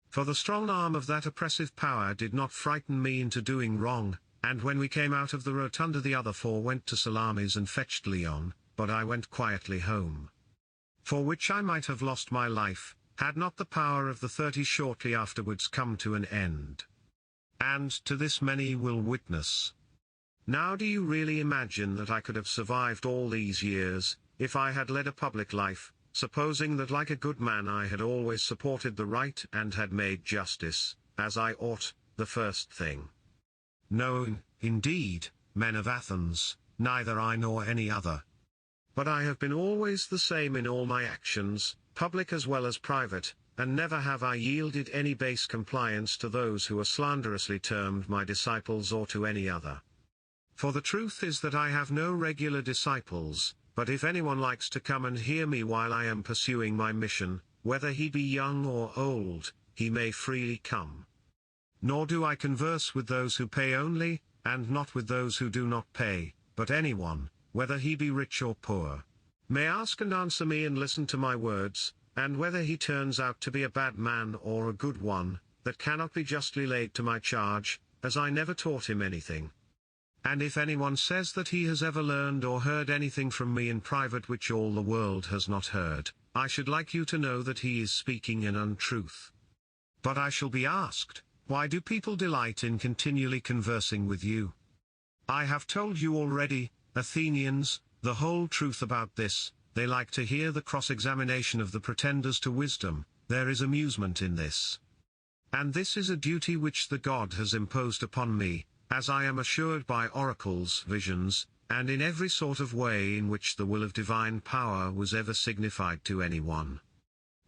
For the strong arm of that oppressive power did not frighten me into doing wrong, and when we came out of the rotunda the other four went to Salamis and fetched Leon, but I went quietly home. For which I might have lost my life, had not the power of the 30 shortly afterwards come to an end. And to this many will witness. Now do you really imagine that I could have survived all these years, if I had led a public life, supposing that like a good man I had always supported the right and had made justice, as I ought, the first thing? No, indeed, men of Athens, neither I nor any other. But I have been always the same in all my actions, public as well as private, and never have I yielded any base compliance to those who are slanderously termed my disciples or to any other. For the truth is that I have no regular disciples, but if anyone likes to come and hear me while I am pursuing my mission, whether he be young or old, he may freely come. Nor do I converse with those who pay only, and not with those who do not pay, but anyone, whether he be rich or poor, may ask and answer me and listen to my words, and whether he turns out to be a bad man or a good one, that cannot be justly laid to my charge, as I never taught him anything. And if anyone says that he has ever learned or heard anything from me in private which all the world has not heard, I should like you to know that he is speaking in untruth. But I shall be asked, why do people delight in continually conversing with you? I have told you already, Athenians, the whole truth about this. They like to hear the cross-examination of the pretenders to wisdom. There is amusement in this. And this is a duty which the God has imposed upon me, as I am assured by oracles, visions, and in every sort of way in which the will of divine power was ever signified to anyone.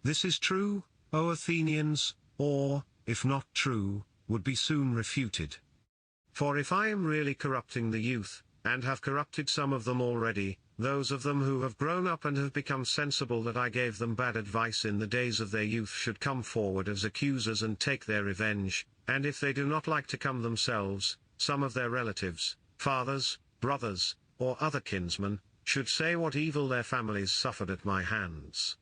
This is true, O Athenians, or, if not true, would be soon refuted. For if I am really corrupting the youth, and have corrupted some of them already, those of them who have grown up and have become sensible that I gave them bad advice in the days of their youth should come forward as accusers and take their revenge, and if they do not like to come themselves, some of their relatives, fathers, brothers, or other kinsmen, should say what evil their families suffered at my hands.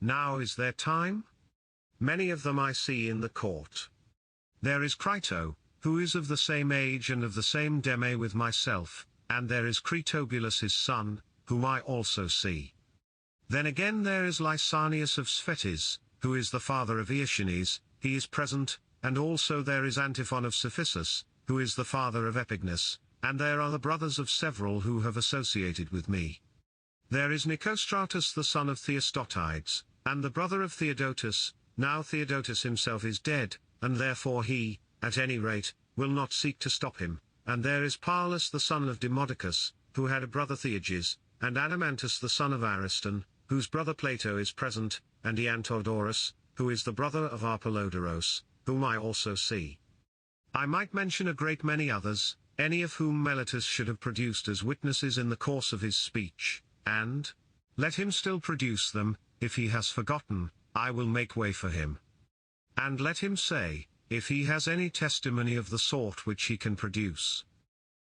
Now is their time? Many of them I see in the court. There is Crito, who is of the same age and of the same deme with myself, and there is Critobulus his son, whom I also see. Then again there is Lysanias of Sphetis, who is the father of Aeschines, he is present, and also there is Antiphon of Cephissus, who is the father of Epignas, and there are the brothers of several who have associated with me. There is Nicostratus the son of Theostotides, and the brother of Theodotus. Now Theodotus himself is dead, and therefore he, at any rate, will not seek to stop him. And there is Parlus the son of Demodocus, who had a brother Theages, and Adamantus the son of Ariston, whose brother Plato is present, and Eantodorus, who is the brother of Arpelodorus, whom I also see. I might mention a great many others, any of whom Meletus should have produced as witnesses in the course of his speech, and let him still produce them. If he has forgotten, I will make way for him. And let him say, if he has any testimony of the sort which he can produce.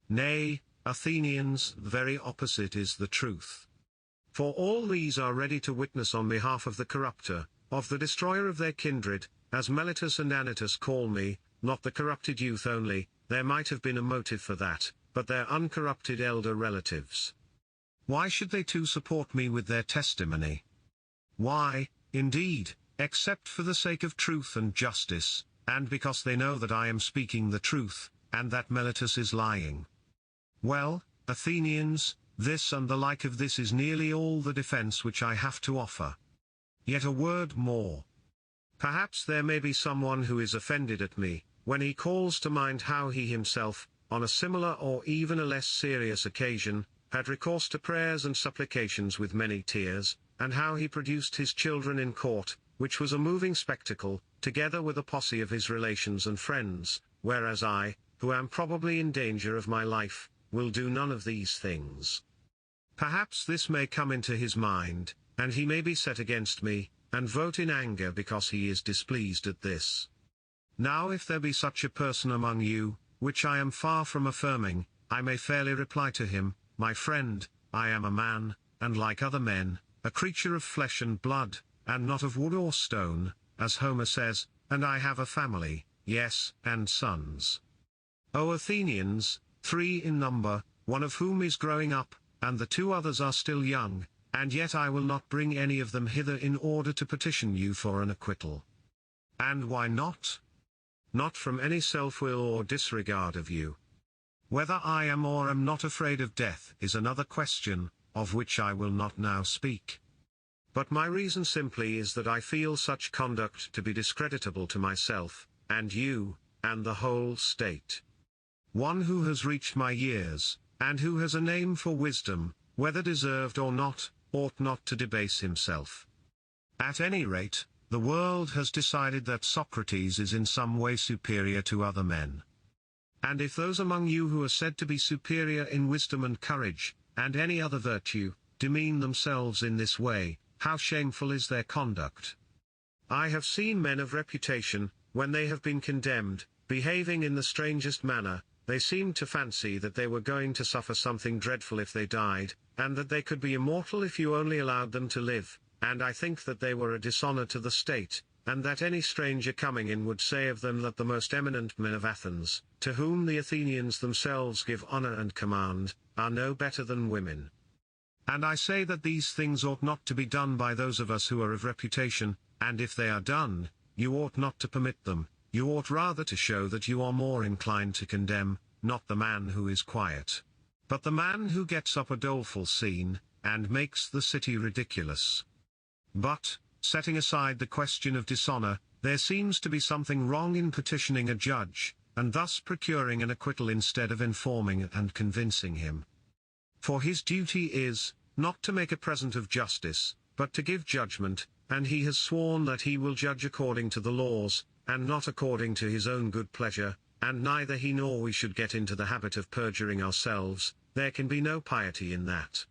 Nay, Athenians, the very opposite is the truth. For all these are ready to witness on behalf of the corrupter, of the destroyer of their kindred, as Meletus and Anytus call me, not the corrupted youth only. There might have been a motive for that, but their uncorrupted elder relatives. Why should they too support me with their testimony? Why, indeed, except for the sake of truth and justice, and because they know that I am speaking the truth, and that Meletus is lying. Well, Athenians, this and the like of this is nearly all the defense which I have to offer. Yet a word more. Perhaps there may be someone who is offended at me, when he calls to mind how he himself, on a similar or even a less serious occasion, had recourse to prayers and supplications with many tears, and how he produced his children in court, which was a moving spectacle, together with a posse of his relations and friends, whereas I, who am probably in danger of my life, will do none of these things. Perhaps this may come into his mind, and he may be set against me, and vote in anger because he is displeased at this. Now if there be such a person among you, which I am far from affirming, I may fairly reply to him, my friend, I am a man, and like other men, a creature of flesh and blood, and not of wood or stone, as Homer says, and I have a family, yes, and sons. O Athenians, 3 in number, one of whom is growing up, and the 2 others are still young, and yet I will not bring any of them hither in order to petition you for an acquittal. And why not? Not from any self-will or disregard of you. Whether I am or am not afraid of death is another question, of which I will not now speak. But my reason simply is that I feel such conduct to be discreditable to myself, and you, and the whole state. One who has reached my years, and who has a name for wisdom, whether deserved or not, ought not to debase himself. At any rate, the world has decided that Socrates is in some way superior to other men. And if those among you who are said to be superior in wisdom and courage, and any other virtue, demean themselves in this way, how shameful is their conduct. I have seen men of reputation, when they have been condemned, behaving in the strangest manner. They seemed to fancy that they were going to suffer something dreadful if they died, and that they could be immortal if you only allowed them to live, and I think that they were a dishonor to the state, and that any stranger coming in would say of them that the most eminent men of Athens, to whom the Athenians themselves give honor and command, are no better than women. And I say that these things ought not to be done by those of us who are of reputation, and if they are done, you ought not to permit them. You ought rather to show that you are more inclined to condemn, not the man who is quiet, but the man who gets up a doleful scene, and makes the city ridiculous. But, setting aside the question of dishonor, there seems to be something wrong in petitioning a judge, and thus procuring an acquittal instead of informing and convincing him. For his duty is, not to make a present of justice, but to give judgment, and he has sworn that he will judge according to the laws, and not according to his own good pleasure, and neither he nor we should get into the habit of perjuring ourselves. There can be no piety in that.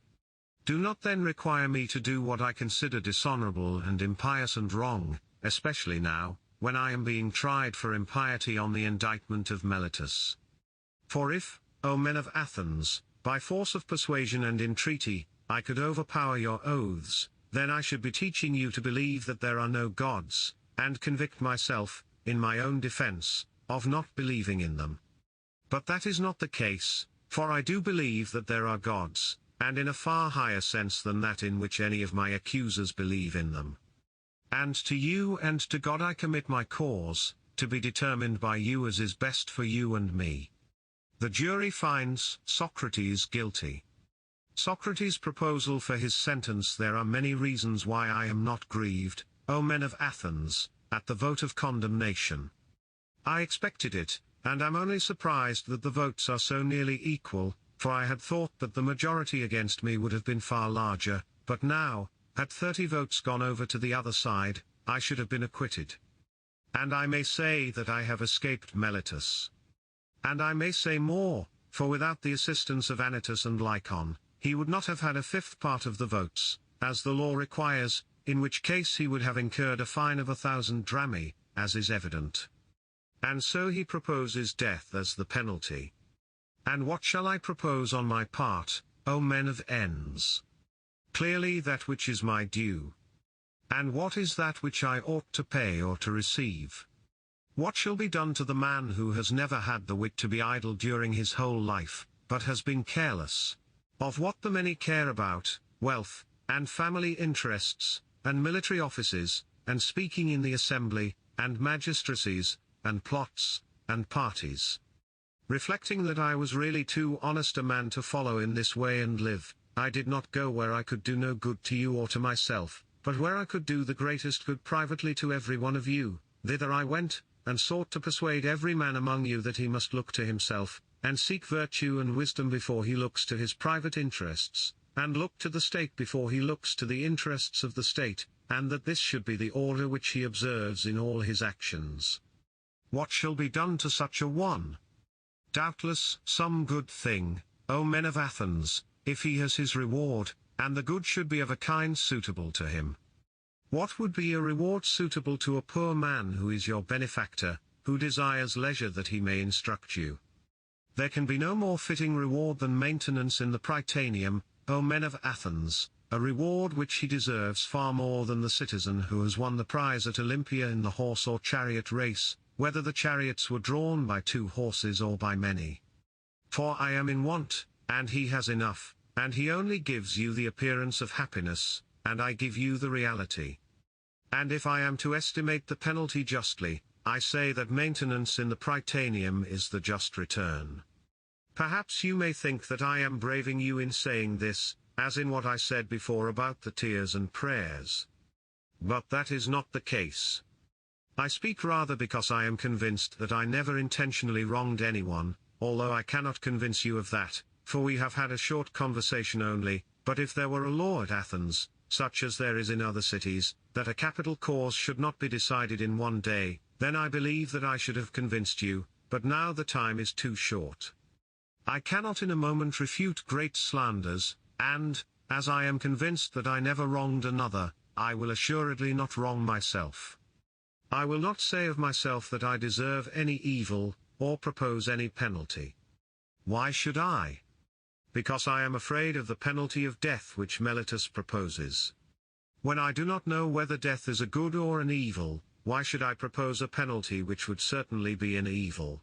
Do not then require me to do what I consider dishonorable and impious and wrong, especially now, when I am being tried for impiety on the indictment of Meletus. For if, O men of Athens, by force of persuasion and entreaty, I could overpower your oaths, then I should be teaching you to believe that there are no gods, and convict myself, in my own defense, of not believing in them. But that is not the case, for I do believe that there are gods, and in a far higher sense than that in which any of my accusers believe in them. And to you and to God I commit my cause, to be determined by you as is best for you and me. The jury finds Socrates guilty. Socrates' proposal for his sentence. There are many reasons why I am not grieved, O men of Athens, at the vote of condemnation. I expected it, and am only surprised that the votes are so nearly equal, for I had thought that the majority against me would have been far larger, but now, had 30 votes gone over to the other side, I should have been acquitted. And I may say that I have escaped Meletus. And I may say more, for without the assistance of Anytus and Lycon, he would not have had a fifth part of the votes, as the law requires, in which case he would have incurred a fine of 1,000 drachmae, as is evident. And so he proposes death as the penalty. And what shall I propose on my part, O men of Ens? Clearly that which is my due. And what is that which I ought to pay or to receive? What shall be done to the man who has never had the wit to be idle during his whole life, but has been careless of what the many care about, wealth, and family interests, and military offices, and speaking in the assembly, and magistracies, and plots, and parties? Reflecting that I was really too honest a man to follow in this way and live, I did not go where I could do no good to you or to myself, but where I could do the greatest good privately to every one of you. Thither I went, and sought to persuade every man among you that he must look to himself, and seek virtue and wisdom before he looks to his private interests, and look to the state before he looks to the interests of the state, and that this should be the order which he observes in all his actions. What shall be done to such a one? doubtless some good thing, O men of Athens, if he has his reward, and the good should be of a kind suitable to him. What would be a reward suitable to a poor man who is your benefactor, who desires leisure that he may instruct you? There can be no more fitting reward than maintenance in the Prytaneum, O men of Athens, a reward which he deserves far more than the citizen who has won the prize at Olympia in the horse or chariot race, whether the chariots were drawn by 2 horses or by many. For I am in want, and he has enough, and he only gives you the appearance of happiness, and I give you the reality. And if I am to estimate the penalty justly, I say that maintenance in the Prytaneum is the just return. Perhaps you may think that I am braving you in saying this, as in what I said before about the tears and prayers. But that is not the case. I speak rather because I am convinced that I never intentionally wronged anyone, although I cannot convince you of that, for we have had a short conversation only. But if there were a law at Athens, such as there is in other cities, that a capital cause should not be decided in one day, then I believe that I should have convinced you, but now the time is too short. I cannot in a moment refute great slanders, and, as I am convinced that I never wronged another, I will assuredly not wrong myself. I will not say of myself that I deserve any evil, or propose any penalty. Why should I? Because I am afraid of the penalty of death which Meletus proposes. When I do not know whether death is a good or an evil, why should I propose a penalty which would certainly be an evil?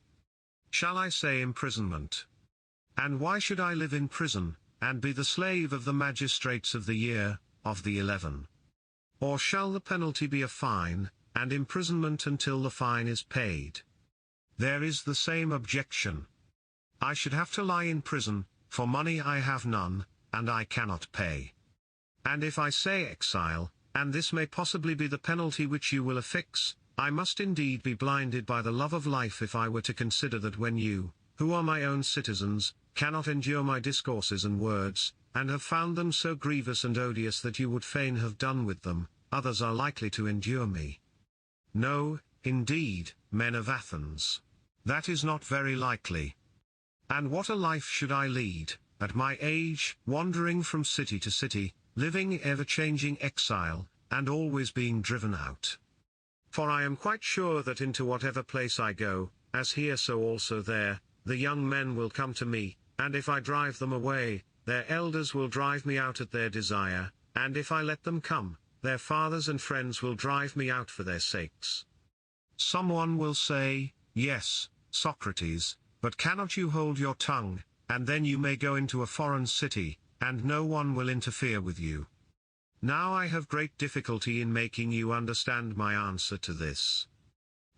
Shall I say imprisonment? And why should I live in prison, and be the slave of the magistrates of the year, of the 11? Or shall the penalty be a fine, and imprisonment until the fine is paid? There is the same objection. I should have to lie in prison, for money I have none, and I cannot pay. And if I say exile, and this may possibly be the penalty which you will affix, I must indeed be blinded by the love of life if I were to consider that when you, who are my own citizens, cannot endure my discourses and words, and have found them so grievous and odious that you would fain have done with them, others are likely to endure me. No, indeed, men of Athens. That is not very likely. And what a life should I lead, at my age, wandering from city to city, living ever-changing exile, and always being driven out. For I am quite sure that into whatever place I go, as here so also there, the young men will come to me, and if I drive them away, their elders will drive me out at their desire, and if I let them come, their fathers and friends will drive me out for their sakes. Someone will say, yes, Socrates, but cannot you hold your tongue, and then you may go into a foreign city, and no one will interfere with you. Now I have great difficulty in making you understand my answer to this.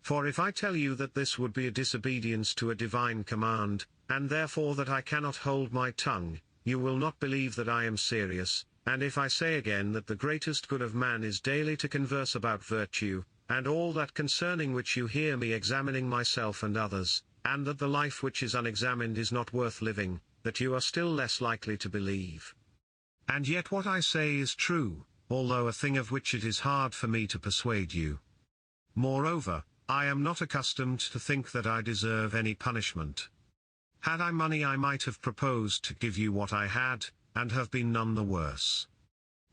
For if I tell you that this would be a disobedience to a divine command, and therefore that I cannot hold my tongue, you will not believe that I am serious, and if I say again that the greatest good of man is daily to converse about virtue, and all that concerning which you hear me examining myself and others, and that the life which is unexamined is not worth living, that you are still less likely to believe. And yet what I say is true, although a thing of which it is hard for me to persuade you. Moreover, I am not accustomed to think that I deserve any punishment. Had I money I might have proposed to give you what I had, and have been none the worse.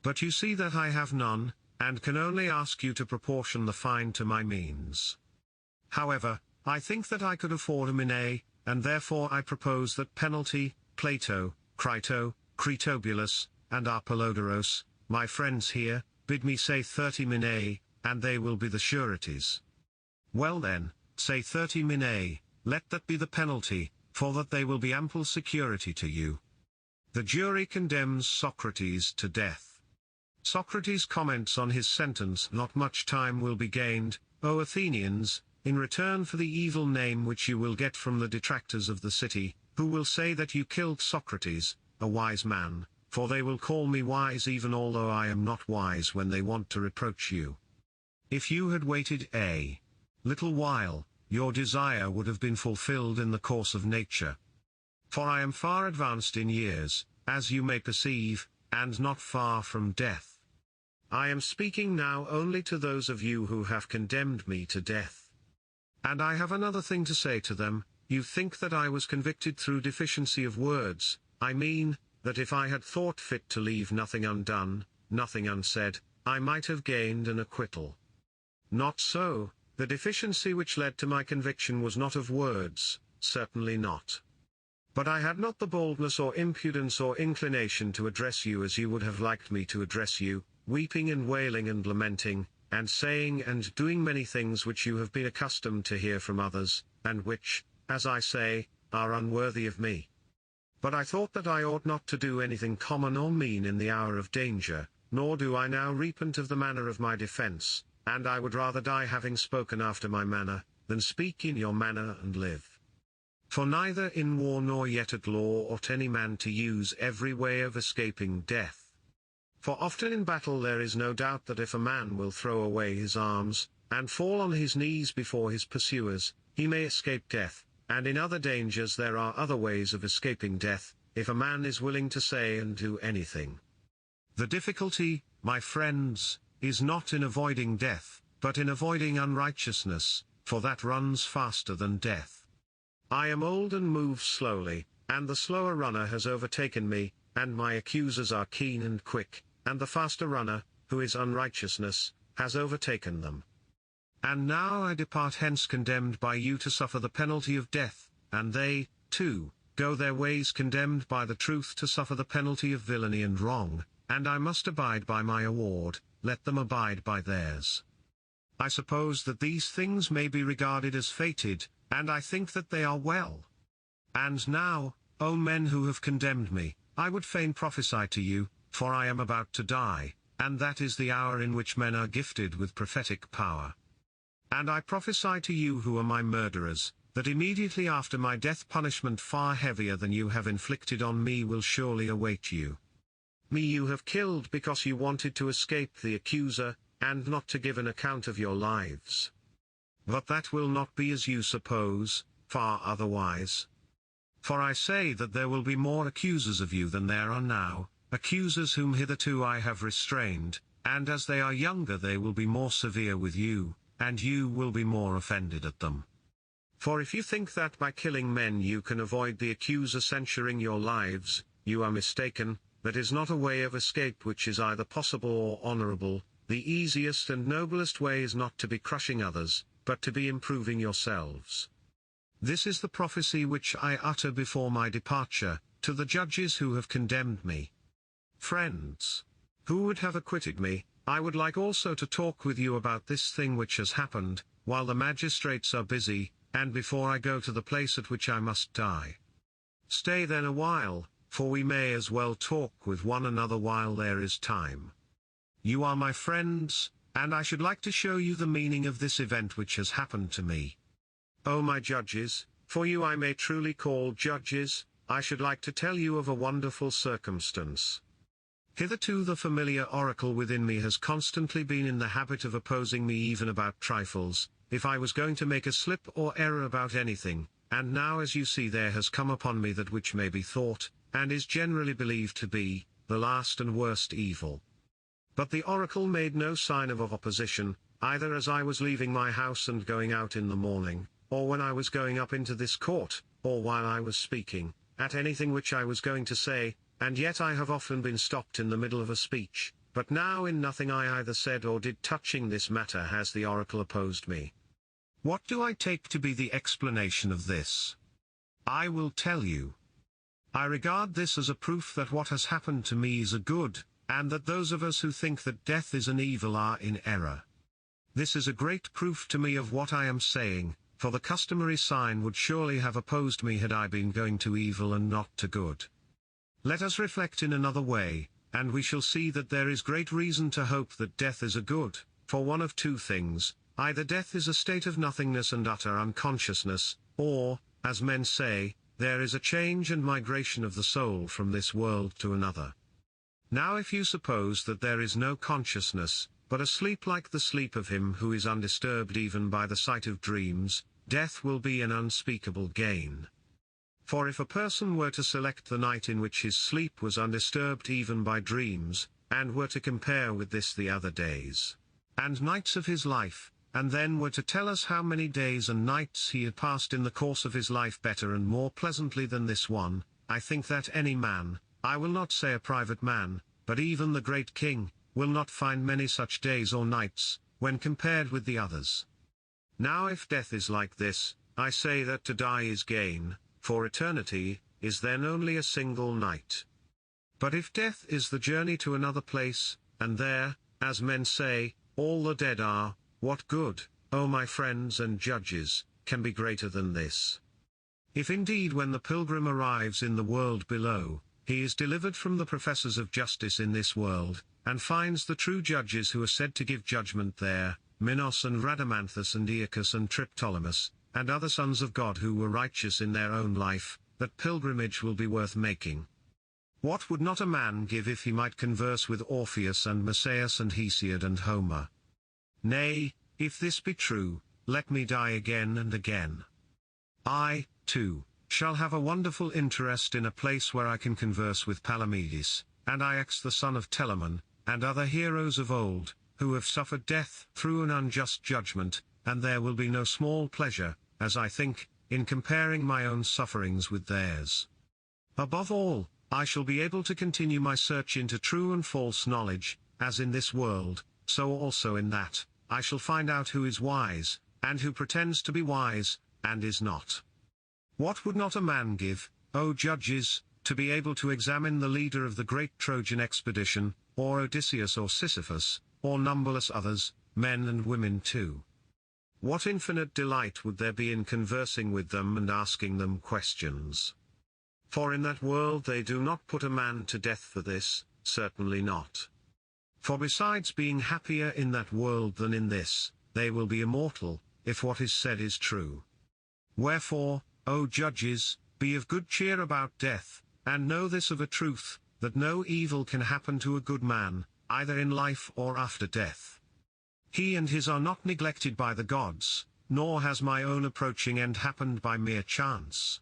But you see that I have none, and can only ask you to proportion the fine to my means. However, I think that I could afford a minae, and therefore I propose that penalty, Plato, Crito, Critobulus, and Apollodoros, my friends here, bid me say 30 minae, and they will be the sureties. Well then, say 30 minae, let that be the penalty, for that they will be ample security to you. The jury condemns Socrates to death. Socrates comments on his sentence, not much time will be gained, O Athenians, in return for the evil name which you will get from the detractors of the city, who will say that you killed Socrates, a wise man, for they will call me wise even although I am not wise when they want to reproach you. If you had waited a little while, your desire would have been fulfilled in the course of nature. For I am far advanced in years, as you may perceive, and not far from death. I am speaking now only to those of you who have condemned me to death. And I have another thing to say to them, you think that I was convicted through deficiency of words. I mean, that if I had thought fit to leave nothing undone, nothing unsaid, I might have gained an acquittal. Not so, the deficiency which led to my conviction was not of words, certainly not. But I had not the boldness or impudence or inclination to address you as you would have liked me to address you, weeping and wailing and lamenting, and saying and doing many things which you have been accustomed to hear from others, and which, as I say, are unworthy of me. But I thought that I ought not to do anything common or mean in the hour of danger, nor do I now repent of the manner of my defence, and I would rather die having spoken after my manner, than speak in your manner and live. For neither in war nor yet at law ought any man to use every way of escaping death. For often in battle there is no doubt that if a man will throw away his arms, and fall on his knees before his pursuers, he may escape death, and in other dangers there are other ways of escaping death, if a man is willing to say and do anything. The difficulty, my friends, is not in avoiding death, but in avoiding unrighteousness, for that runs faster than death. I am old and move slowly, and the slower runner has overtaken me, and my accusers are keen and quick, and the faster runner, who is unrighteousness, has overtaken them. And now I depart hence condemned by you to suffer the penalty of death, and they, too, go their ways condemned by the truth to suffer the penalty of villainy and wrong, and I must abide by my award, let them abide by theirs. I suppose that these things may be regarded as fated, and I think that they are well. And now, O men who have condemned me, I would fain prophesy to you, for I am about to die, and that is the hour in which men are gifted with prophetic power. And I prophesy to you who are my murderers, that immediately after my death punishment far heavier than you have inflicted on me will surely await you. Me you have killed because you wanted to escape the accuser, and not to give an account of your lives. But that will not be as you suppose, far otherwise. For I say that there will be more accusers of you than there are now, accusers whom hitherto I have restrained, and as they are younger they will be more severe with you, and you will be more offended at them. For if you think that by killing men you can avoid the accuser censuring your lives, you are mistaken. That is not a way of escape which is either possible or honorable. The easiest and noblest way is not to be crushing others, but to be improving yourselves. This is the prophecy which I utter before my departure, to the judges who have condemned me. Friends, who would have acquitted me, I would like also to talk with you about this thing which has happened, while the magistrates are busy, and before I go to the place at which I must die. Stay then a while, for we may as well talk with one another while there is time. You are my friends, and I should like to show you the meaning of this event which has happened to me. O my judges, for you I may truly call judges, I should like to tell you of a wonderful circumstance. Hitherto the familiar oracle within me has constantly been in the habit of opposing me even about trifles, if I was going to make a slip or error about anything, and now as you see there has come upon me that which may be thought, and is generally believed to be, the last and worst evil. But the oracle made no sign of opposition, either as I was leaving my house and going out in the morning, or when I was going up into this court, or while I was speaking, at anything which I was going to say, and yet I have often been stopped in the middle of a speech, but now in nothing I either said or did touching this matter has the oracle opposed me. What do I take to be the explanation of this? I will tell you. I regard this as a proof that what has happened to me is a good, and that those of us who think that death is an evil are in error. This is a great proof to me of what I am saying, for the customary sign would surely have opposed me had I been going to evil and not to good. Let us reflect in another way, and we shall see that there is great reason to hope that death is a good, for one of two things, either death is a state of nothingness and utter unconsciousness, or, as men say, there is a change and migration of the soul from this world to another. Now if you suppose that there is no consciousness, but a sleep like the sleep of him who is undisturbed even by the sight of dreams, death will be an unspeakable gain. For if a person were to select the night in which his sleep was undisturbed even by dreams, and were to compare with this the other days and nights of his life, and then were to tell us how many days and nights he had passed in the course of his life better and more pleasantly than this one, I think that any man, I will not say a private man, but even the great king, will not find many such days or nights, when compared with the others. Now if death is like this, I say that to die is gain, for eternity is then only a single night. But if death is the journey to another place, and there, as men say, all the dead are, what good, O my friends and judges, can be greater than this? If indeed when the pilgrim arrives in the world below, he is delivered from the professors of justice in this world, and finds the true judges who are said to give judgment there, Minos and Rhadamanthus and Aeacus and Triptolemus, and other sons of God who were righteous in their own life, that pilgrimage will be worth making. What would not a man give if he might converse with Orpheus and Musaeus and Hesiod and Homer? Nay, if this be true, let me die again and again. I, too, shall have a wonderful interest in a place where I can converse with Palamedes, and Ajax the son of Telamon, and other heroes of old, who have suffered death through an unjust judgment, and there will be no small pleasure, as I think, in comparing my own sufferings with theirs. Above all, I shall be able to continue my search into true and false knowledge, as in this world, so also in that, I shall find out who is wise, and who pretends to be wise, and is not. What would not a man give, O judges, to be able to examine the leader of the great Trojan expedition, or Odysseus or Sisyphus, or numberless others, men and women too? What infinite delight would there be in conversing with them and asking them questions? For in that world they do not put a man to death for this, certainly not. For besides being happier in that world than in this, they will be immortal, if what is said is true. Wherefore, O judges, be of good cheer about death, and know this of a truth, that no evil can happen to a good man, either in life or after death. He and his are not neglected by the gods, nor has my own approaching end happened by mere chance.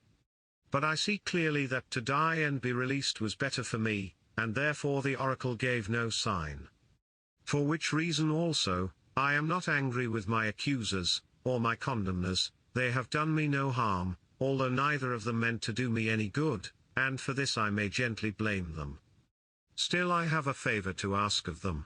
But I see clearly that to die and be released was better for me, and therefore the oracle gave no sign. For which reason also, I am not angry with my accusers, or my condemners, they have done me no harm, although neither of them meant to do me any good, and for this I may gently blame them. Still I have a favor to ask of them.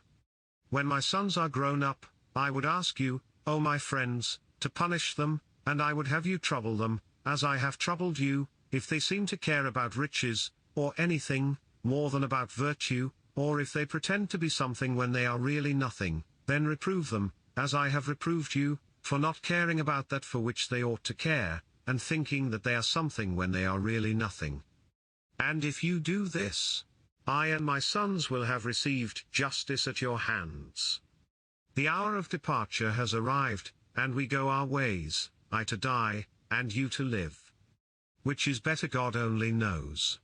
When my sons are grown up, I would ask you, O my friends, to punish them, and I would have you trouble them, as I have troubled you, if they seem to care about riches, or anything, more than about virtue, or if they pretend to be something when they are really nothing, then reprove them, as I have reproved you, for not caring about that for which they ought to care, and thinking that they are something when they are really nothing. And if you do this, I and my sons will have received justice at your hands. The hour of departure has arrived, and we go our ways, I to die, and you to live. Which is better God only knows.